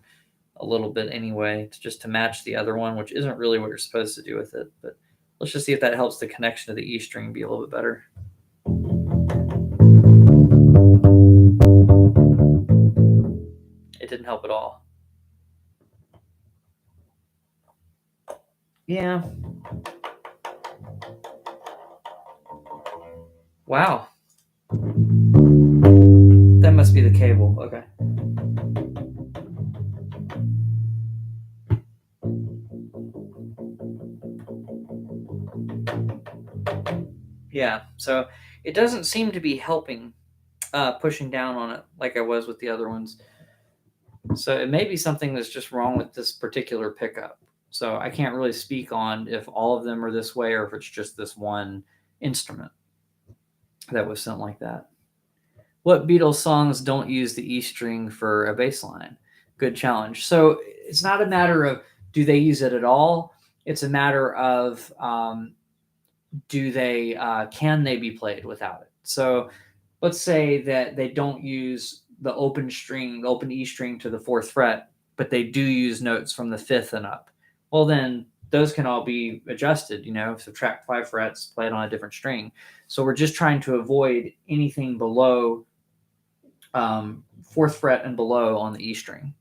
a little bit anyway, just to match the other one, which isn't really what you're supposed to do with it. But let's just see if that helps the connection to the E string be a little bit better. It didn't help at all. Yeah. Wow. That must be the cable. Okay. Yeah, so it doesn't seem to be helping pushing down on it like I was with the other ones. So it may be something that's just wrong with this particular pickup. So I can't really speak on if all of them are this way or if it's just this one instrument that was sent like that. What Beatles songs don't use the E string for a bass line? Good challenge. So it's not a matter of do they use it at all. It's a matter of can they be played without it? So let's say that they don't use the open E string to the 4th fret, but they do use notes from the 5th and up. Well, then those can all be adjusted, subtract 5 frets, play it on a different string. So we're just trying to avoid anything below 4th fret and below on the E string.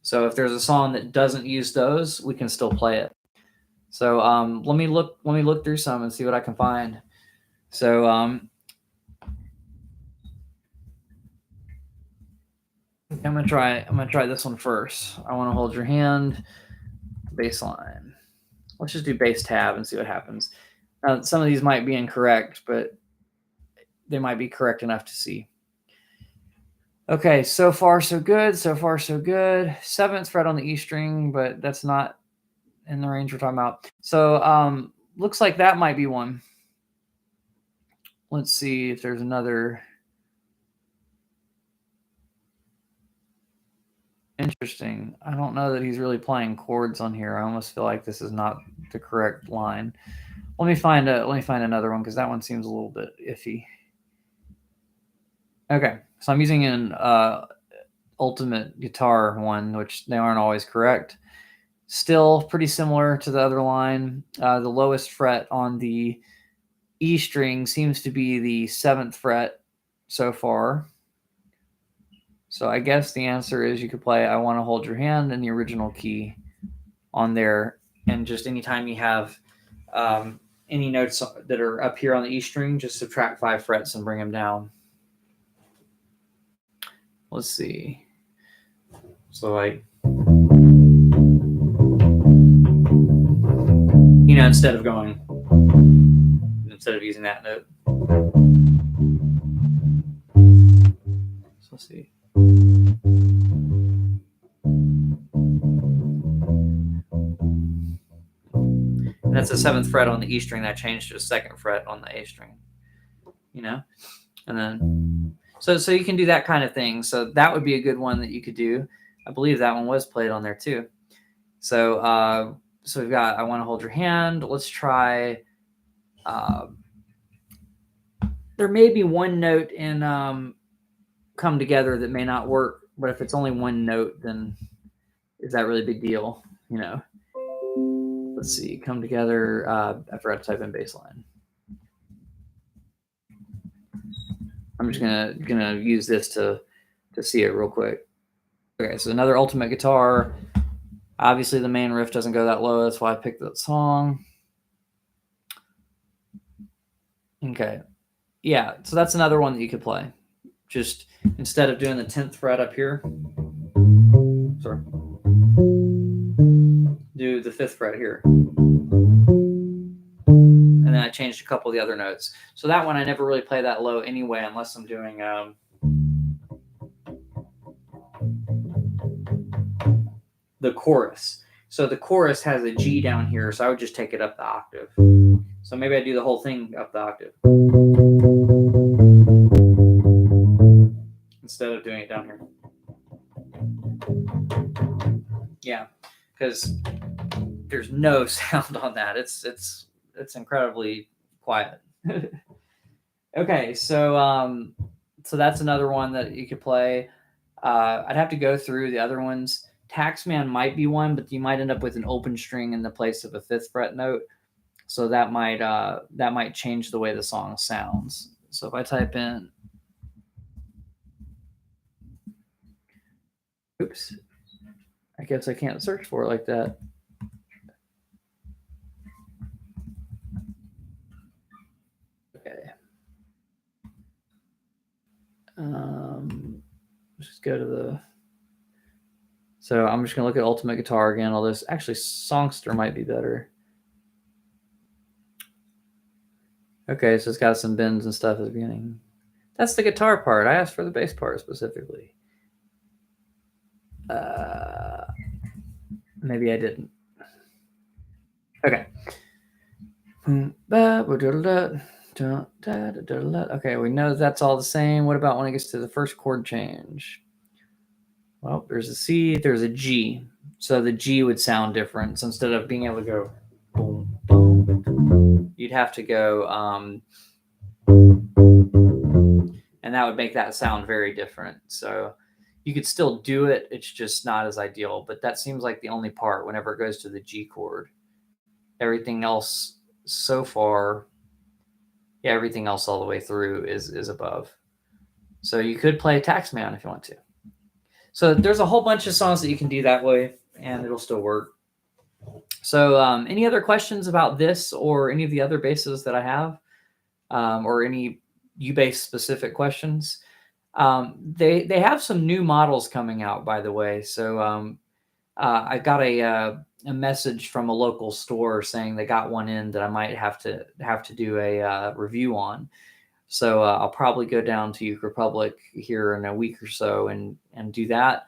So if there's a song that doesn't use those, we can still play it. So let me look through some and see what I can find. So I'm gonna try this one first. I want to hold your hand, bass line. Let's just do bass tab and see what happens. Some of these might be incorrect, but they might be correct enough to see. Okay, so far so good. So far so good. 7th fret on the E string, but that's not in the range we're talking about. So looks like that might be one. Let's see if there's another. Interesting. I don't know that he's really playing chords on here. I almost feel like this is not the correct line. Let me find another one because that one seems a little bit iffy. Okay, so I'm using an ultimate guitar one, which they aren't always correct. Still pretty similar to the other line. The lowest fret on the E string seems to be the 7th fret so far. So I guess the answer is you could play I Want to Hold Your Hand in the original key on there. And just anytime you have any notes that are up here on the E string, just subtract 5 frets and bring them down. Let's see. So like, you know, instead of using that note. So let's see. And that's the 7th fret on the E string that changed to a 2nd fret on the A string, you know? And then, so you can do that kind of thing. So that would be a good one that you could do. I believe that one was played on there too. So, so we've got I Want to Hold Your Hand. Let's try, there may be one note in Come Together that may not work, but if it's only one note, then is that really a big deal, you know? Let's see, Come Together. I forgot to type in bass line. I'm just gonna use this to see it real quick. Okay, so another ultimate guitar. Obviously, the main riff doesn't go that low. That's why I picked that song. Okay, yeah. So that's another one that you could play. Just instead of doing the 10th fret up here, sorry, do the 5th fret here. And then I changed a couple of the other notes. So that one I never really play that low anyway, unless I'm doing the chorus. So the chorus has a G down here, so I would just take it up the octave. So maybe I do the whole thing up the octave instead of doing it down here. Yeah, because there's no sound on that. It's incredibly quiet. Okay, so so that's another one that you could play. I'd have to go through the other ones. Taxman might be one, but you might end up with an open string in the place of a 5th fret note. So that might change the way the song sounds. So if I type in, oops, I guess I can't search for it like that. Okay. Let's just go to the. So I'm just gonna look at Ultimate Guitar again. All this, actually, Songster might be better. Okay, so it's got some bends and stuff at the beginning. That's the guitar part. I asked for the bass part specifically. Maybe I didn't. Okay. Okay, we know that's all the same. What about when it gets to the first chord change? Well, there's a C, there's a G. So the G would sound different. So instead of being able to go boom, boom, you'd have to go, and that would make that sound very different. So you could still do it. It's just not as ideal, but that seems like the only part whenever it goes to the G chord. Everything else so far, yeah, everything else all the way through is above. So you could play Taxman if you want to. So there's a whole bunch of songs that you can do that way, and it'll still work. So any other questions about this or any of the other basses that I have, or any U-bass specific questions? They have some new models coming out, by the way. So I got a message from a local store saying they got one in that I might have to do a review on. So I'll probably go down to Uke Republic here in a week or so and do that.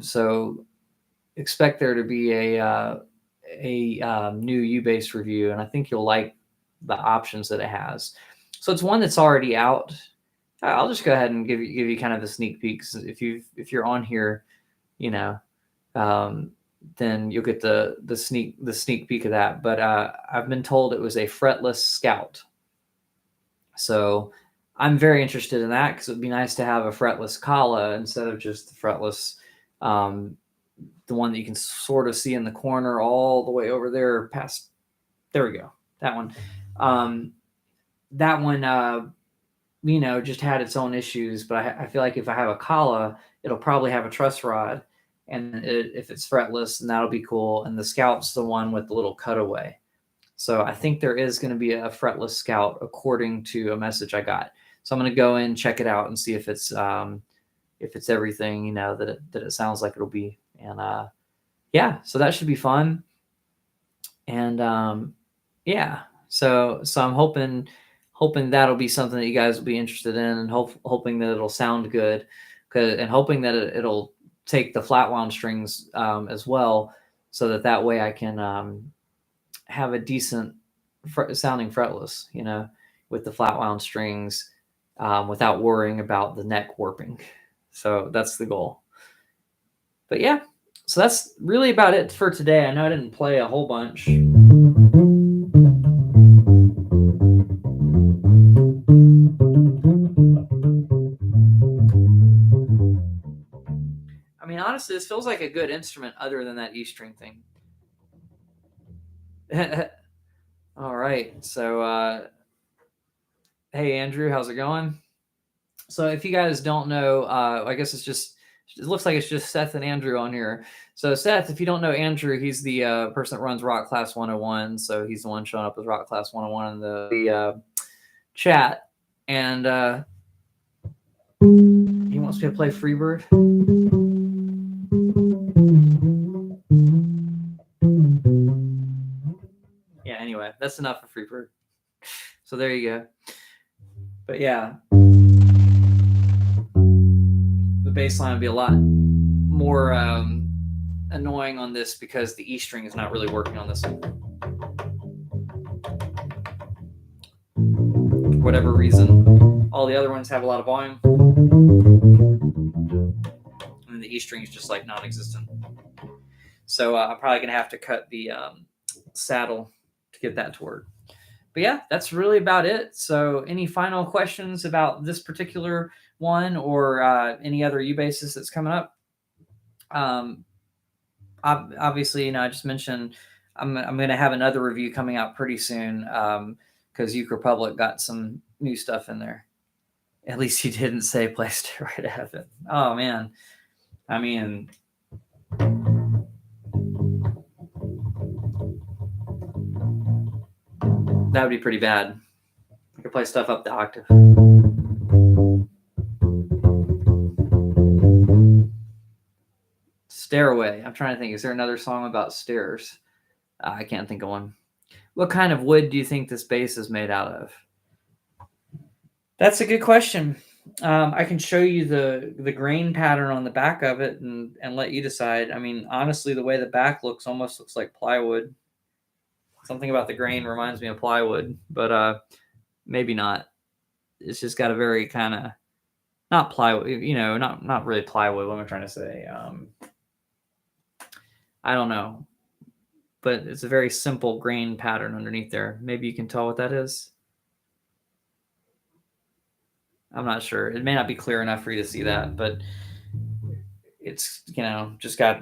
So expect there to be a new Ubass review, and I think you'll like the options that it has. So it's one that's already out. I'll just go ahead and give you kind of a sneak peek. If you're on here, you know, then you'll get the sneak peek of that. But I've been told it was a fretless Scout. So I'm very interested in that because it would be nice to have a fretless Kala instead of just the fretless, the one that you can sort of see in the corner all the way over there past. There we go. That one. That one, just had its own issues, but I feel like if I have a Kala, it'll probably have a truss rod. And if it's fretless, then that'll be cool. And the Scout's the one with the little cutaway. So I think there is going to be a fretless Scout according to a message I got. So I'm going to go in, check it out, and see if it's everything that it sounds like it'll be. And yeah, so that should be fun. And yeah, so I'm hoping that'll be something that you guys will be interested in, and hoping that it'll sound good, and hoping that it'll take the flat wound strings as well, so that way I can have a decent sounding fretless, with the flat wound strings, without worrying about the neck warping. So that's the goal. But yeah, so that's really about it for today. I know I didn't play a whole bunch. I mean, honestly, this feels like a good instrument other than that E string thing. All right. So, hey, Andrew, how's it going? So if you guys don't know, I guess it looks like it's just Seth and Andrew on here. So Seth, if you don't know Andrew, he's the person that runs Rock Class 101. So he's the one showing up with Rock Class 101 in the chat. And he wants me to play Freebird. Yeah, anyway, that's enough for Freebird. So there you go. But yeah, the bass line would be a lot more annoying on this because the E string is not really working on this one. For whatever reason, all the other ones have a lot of volume, and the E string is just like non-existent. So I'm probably gonna have to cut the saddle to get that to work. But yeah, that's really about it. So any final questions about this particular one, or any other Ubasses that's coming up? Obviously, I just mentioned I'm going to have another review coming out pretty soon, because Uke Republic got some new stuff in there. At least he didn't say play Stairway to Heaven. Oh man, I mean, that would be pretty bad. I could play stuff up the octave. Stairway. I'm trying to think. Is there another song about stairs? I can't think of one. What kind of wood do you think this bass is made out of? That's a good question. I can show you the grain pattern on the back of it and let you decide. I mean, honestly, the way the back almost looks like plywood. Something about the grain reminds me of plywood, but maybe not. It's just got a very kind of, not plywood, not really plywood. What am I trying to say? I don't know, but it's a very simple grain pattern underneath there. Maybe you can tell what that is. I'm not sure. It may not be clear enough for you to see that, but it's, just got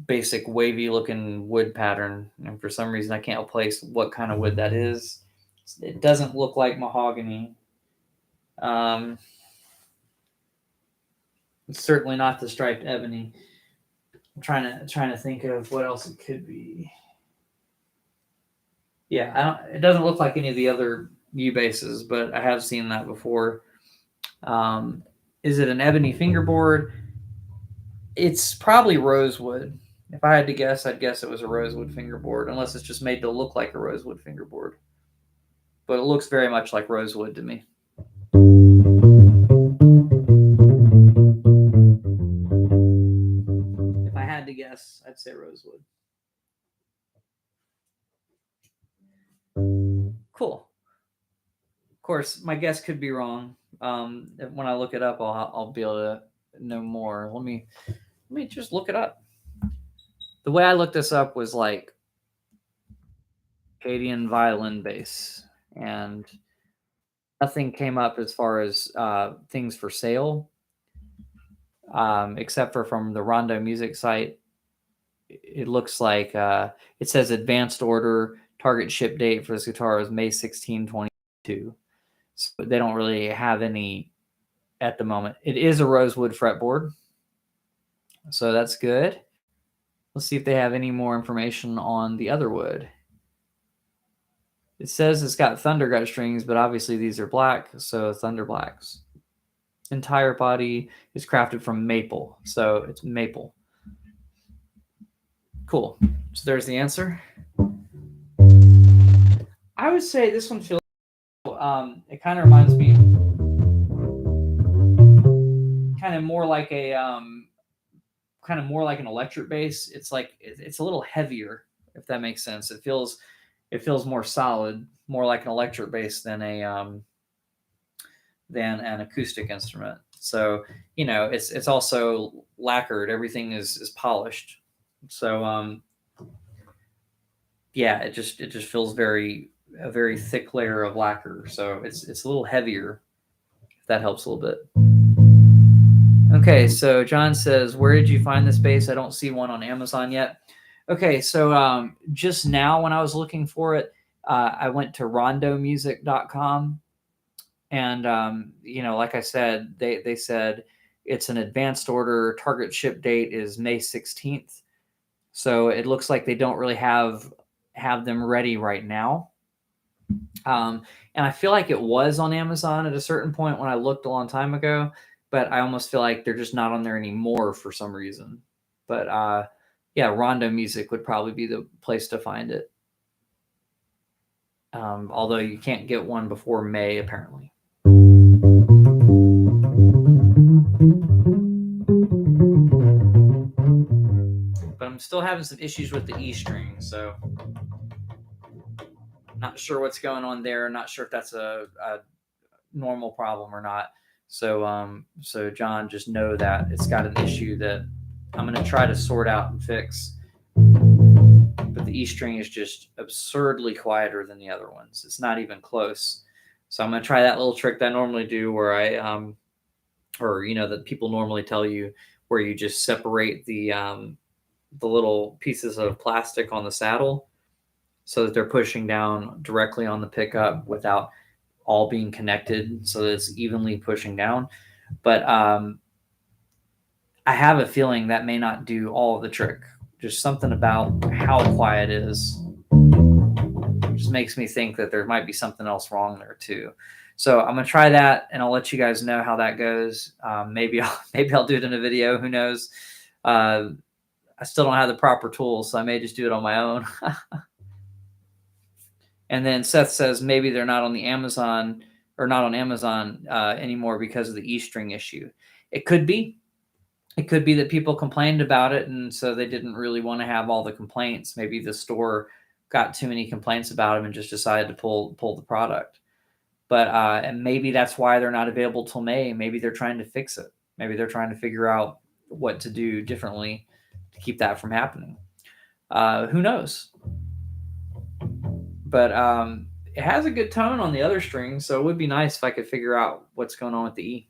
basic wavy looking wood pattern. And for some reason, I can't place what kind of wood that is. It doesn't look like mahogany. It's certainly not the striped ebony. I'm trying to think of what else it could be. Yeah, it doesn't look like any of the other Ubasses, but I have seen that before. Is it an ebony fingerboard? It's probably rosewood. If I had to guess, I'd guess it was a rosewood fingerboard, unless it's just made to look like a rosewood fingerboard. But it looks very much like rosewood to me. If I had to guess, I'd say rosewood. Cool. Of course, my guess could be wrong. When I look it up, I'll be able to know more. Let me just look it up. The way I looked this up was like Hadean violin bass, and nothing came up as far as things for sale, except for from the Rondo Music site. It looks like it says advanced order, target ship date for this guitar is May 16, 2022. So they don't really have any at the moment. It is a rosewood fretboard, so that's good. Let's see if they have any more information on the other wood. It says it's got thunder gut strings, but obviously these are black, so thunder blacks. Entire body is crafted from maple, so it's maple. Cool. So there's the answer. I would say this one feels. It kind of reminds me, kind of more like an electric bass. It's like it's a little heavier, if that makes sense. It feels more solid, more like an electric bass than an acoustic instrument. So it's also lacquered. Everything is polished. So yeah, it just feels a very thick layer of lacquer. So it's a little heavier, if that helps a little bit. Okay, so John says, where did you find this bass? I don't see one on Amazon yet. Okay, so just now when I was looking for it, I went to rondomusic.com. And, like I said, they said it's an advanced order. Target ship date is May 16th. So it looks like they don't really have them ready right now. And I feel like it was on Amazon at a certain point when I looked a long time ago, but I almost feel like they're just not on there anymore for some reason. But yeah, Rondo Music would probably be the place to find it. Although you can't get one before May, apparently. But I'm still having some issues with the E string, so not sure what's going on there. Not sure if that's a normal problem or not. So John, just know that it's got an issue that I'm going to try to sort out and fix. But the E string is just absurdly quieter than the other ones. It's not even close. So I'm going to try that little trick that I normally do where that people normally tell you, where you just separate the little pieces of plastic on the saddle so that they're pushing down directly on the pickup without all being connected, so that it's evenly pushing down. But I have a feeling that may not do all of the trick. Just something about how quiet it is just makes me think that there might be something else wrong there too. So I'm gonna try that, and I'll let you guys know how that goes. Maybe I'll do it in a video. Who knows? I still don't have the proper tools, so I may just do it on my own. And then Seth says maybe they're not on Amazon anymore because of the E string issue. It could be. It could be that people complained about it, and so they didn't really want to have all the complaints. Maybe the store got too many complaints about them and just decided to pull the product. But and maybe that's why they're not available till May. Maybe they're trying to fix it. Maybe they're trying to figure out what to do differently to keep that from happening. Who knows? But it has a good tone on the other strings, so it would be nice if I could figure out what's going on with the E.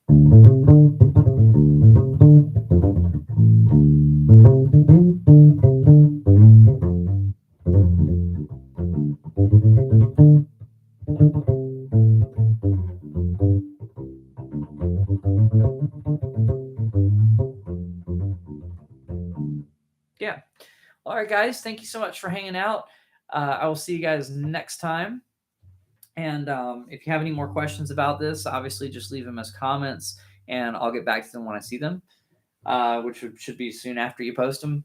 Yeah. All right, guys. Thank you so much for hanging out. I will see you guys next time. And if you have any more questions about this, obviously just leave them as comments. and I'll get back to them when I see them, which should be soon after you post them.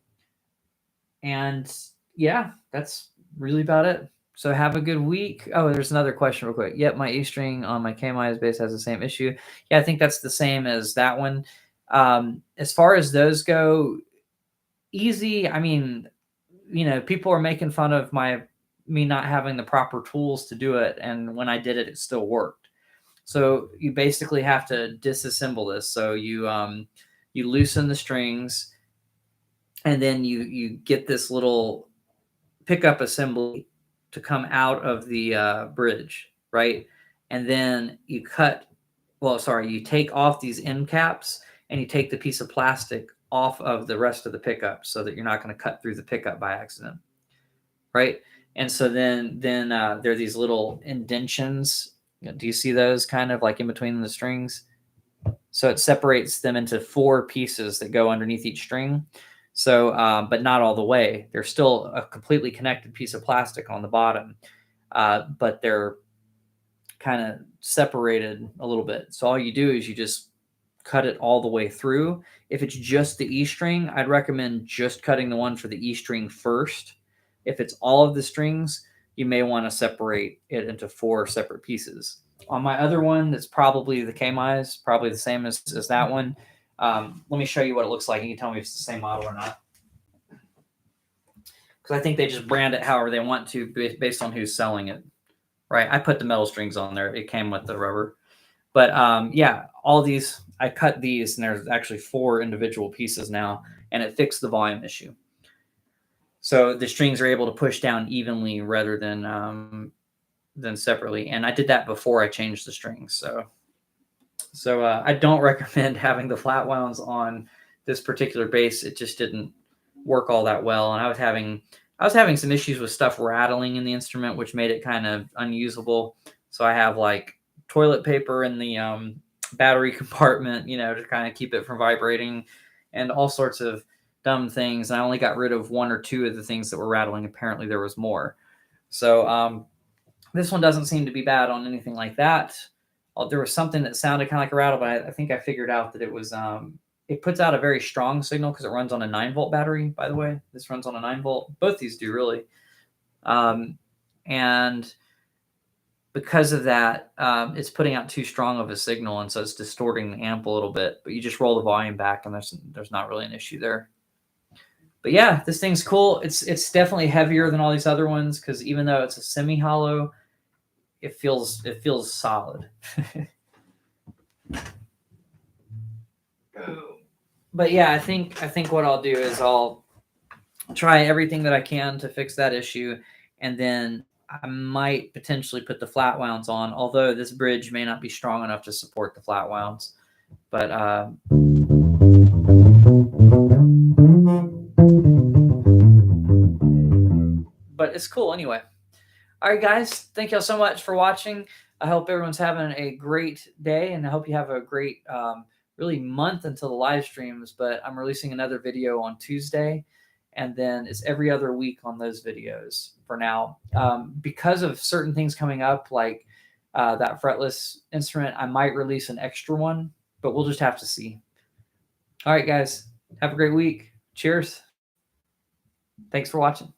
And yeah, that's really about it. So have a good week. Oh, there's another question real quick. Yep, my E string on my KMI's bass has the same issue. Yeah, I think that's the same as that one. As far as those go, easy. I mean, people are making fun of me not having the proper tools to do it, and when I did it, it still worked. So you basically have to disassemble this. So you loosen the strings, and then you get this little pickup assembly to come out of the bridge, right? And then you take off these end caps, and you take the piece of plastic off of the rest of the pickup so that you're not going to cut through the pickup by accident, right? And so then there are these little indentions. Do you see those kind of like in between the strings? So it separates them into 4 pieces that go underneath each string. So, but not all the way. There's still a completely connected piece of plastic on the bottom, but they're kind of separated a little bit. So all you do is you just cut it all the way through. If it's just the E string, I'd recommend just cutting the one for the E string first. If it's all of the strings, you may want to separate it into 4 separate pieces. On my other one, that's probably the KMI's, probably the same as that one. Let me show you what it looks like, and you tell me if it's the same model or not. Because I think they just brand it however they want to based on who's selling it. Right? I put the metal strings on there. It came with the rubber. But yeah, all these, I cut these, and there's actually 4 individual pieces now, and it fixed the volume issue. So the strings are able to push down evenly rather than separately. And I did that before I changed the strings. So I don't recommend having the flat wounds on this particular bass. It just didn't work all that well, and I was having some issues with stuff rattling in the instrument, which made it kind of unusable. So I have like toilet paper in the battery compartment, to kind of keep it from vibrating, and all sorts of dumb things. And I only got rid of 1 or 2 of the things that were rattling. Apparently there was more. So this one doesn't seem to be bad on anything like that. There was something that sounded kind of like a rattle, but I think I figured out that it was, it puts out a very strong signal because it runs on a 9-volt battery, by the way. This runs on a 9-volt. Both these do, really. And because of that, it's putting out too strong of a signal, and so it's distorting the amp a little bit. But you just roll the volume back, and there's not really an issue there. But yeah, this thing's cool. It's definitely heavier than all these other ones because even though it's a semi-hollow, it feels solid. But yeah, I think what I'll do is I'll try everything that I can to fix that issue, and then I might potentially put the flat wounds on, although this bridge may not be strong enough to support the flat wounds. But it's cool anyway. All right, guys, thank y'all so much for watching. I hope everyone's having a great day, and I hope you have a great really month until the live streams. But I'm releasing another video on Tuesday, and then it's every other week on those videos for now. Because of certain things coming up, like that fretless instrument, I might release an extra one, but we'll just have to see. All right, guys, have a great week. Cheers. Thanks for watching.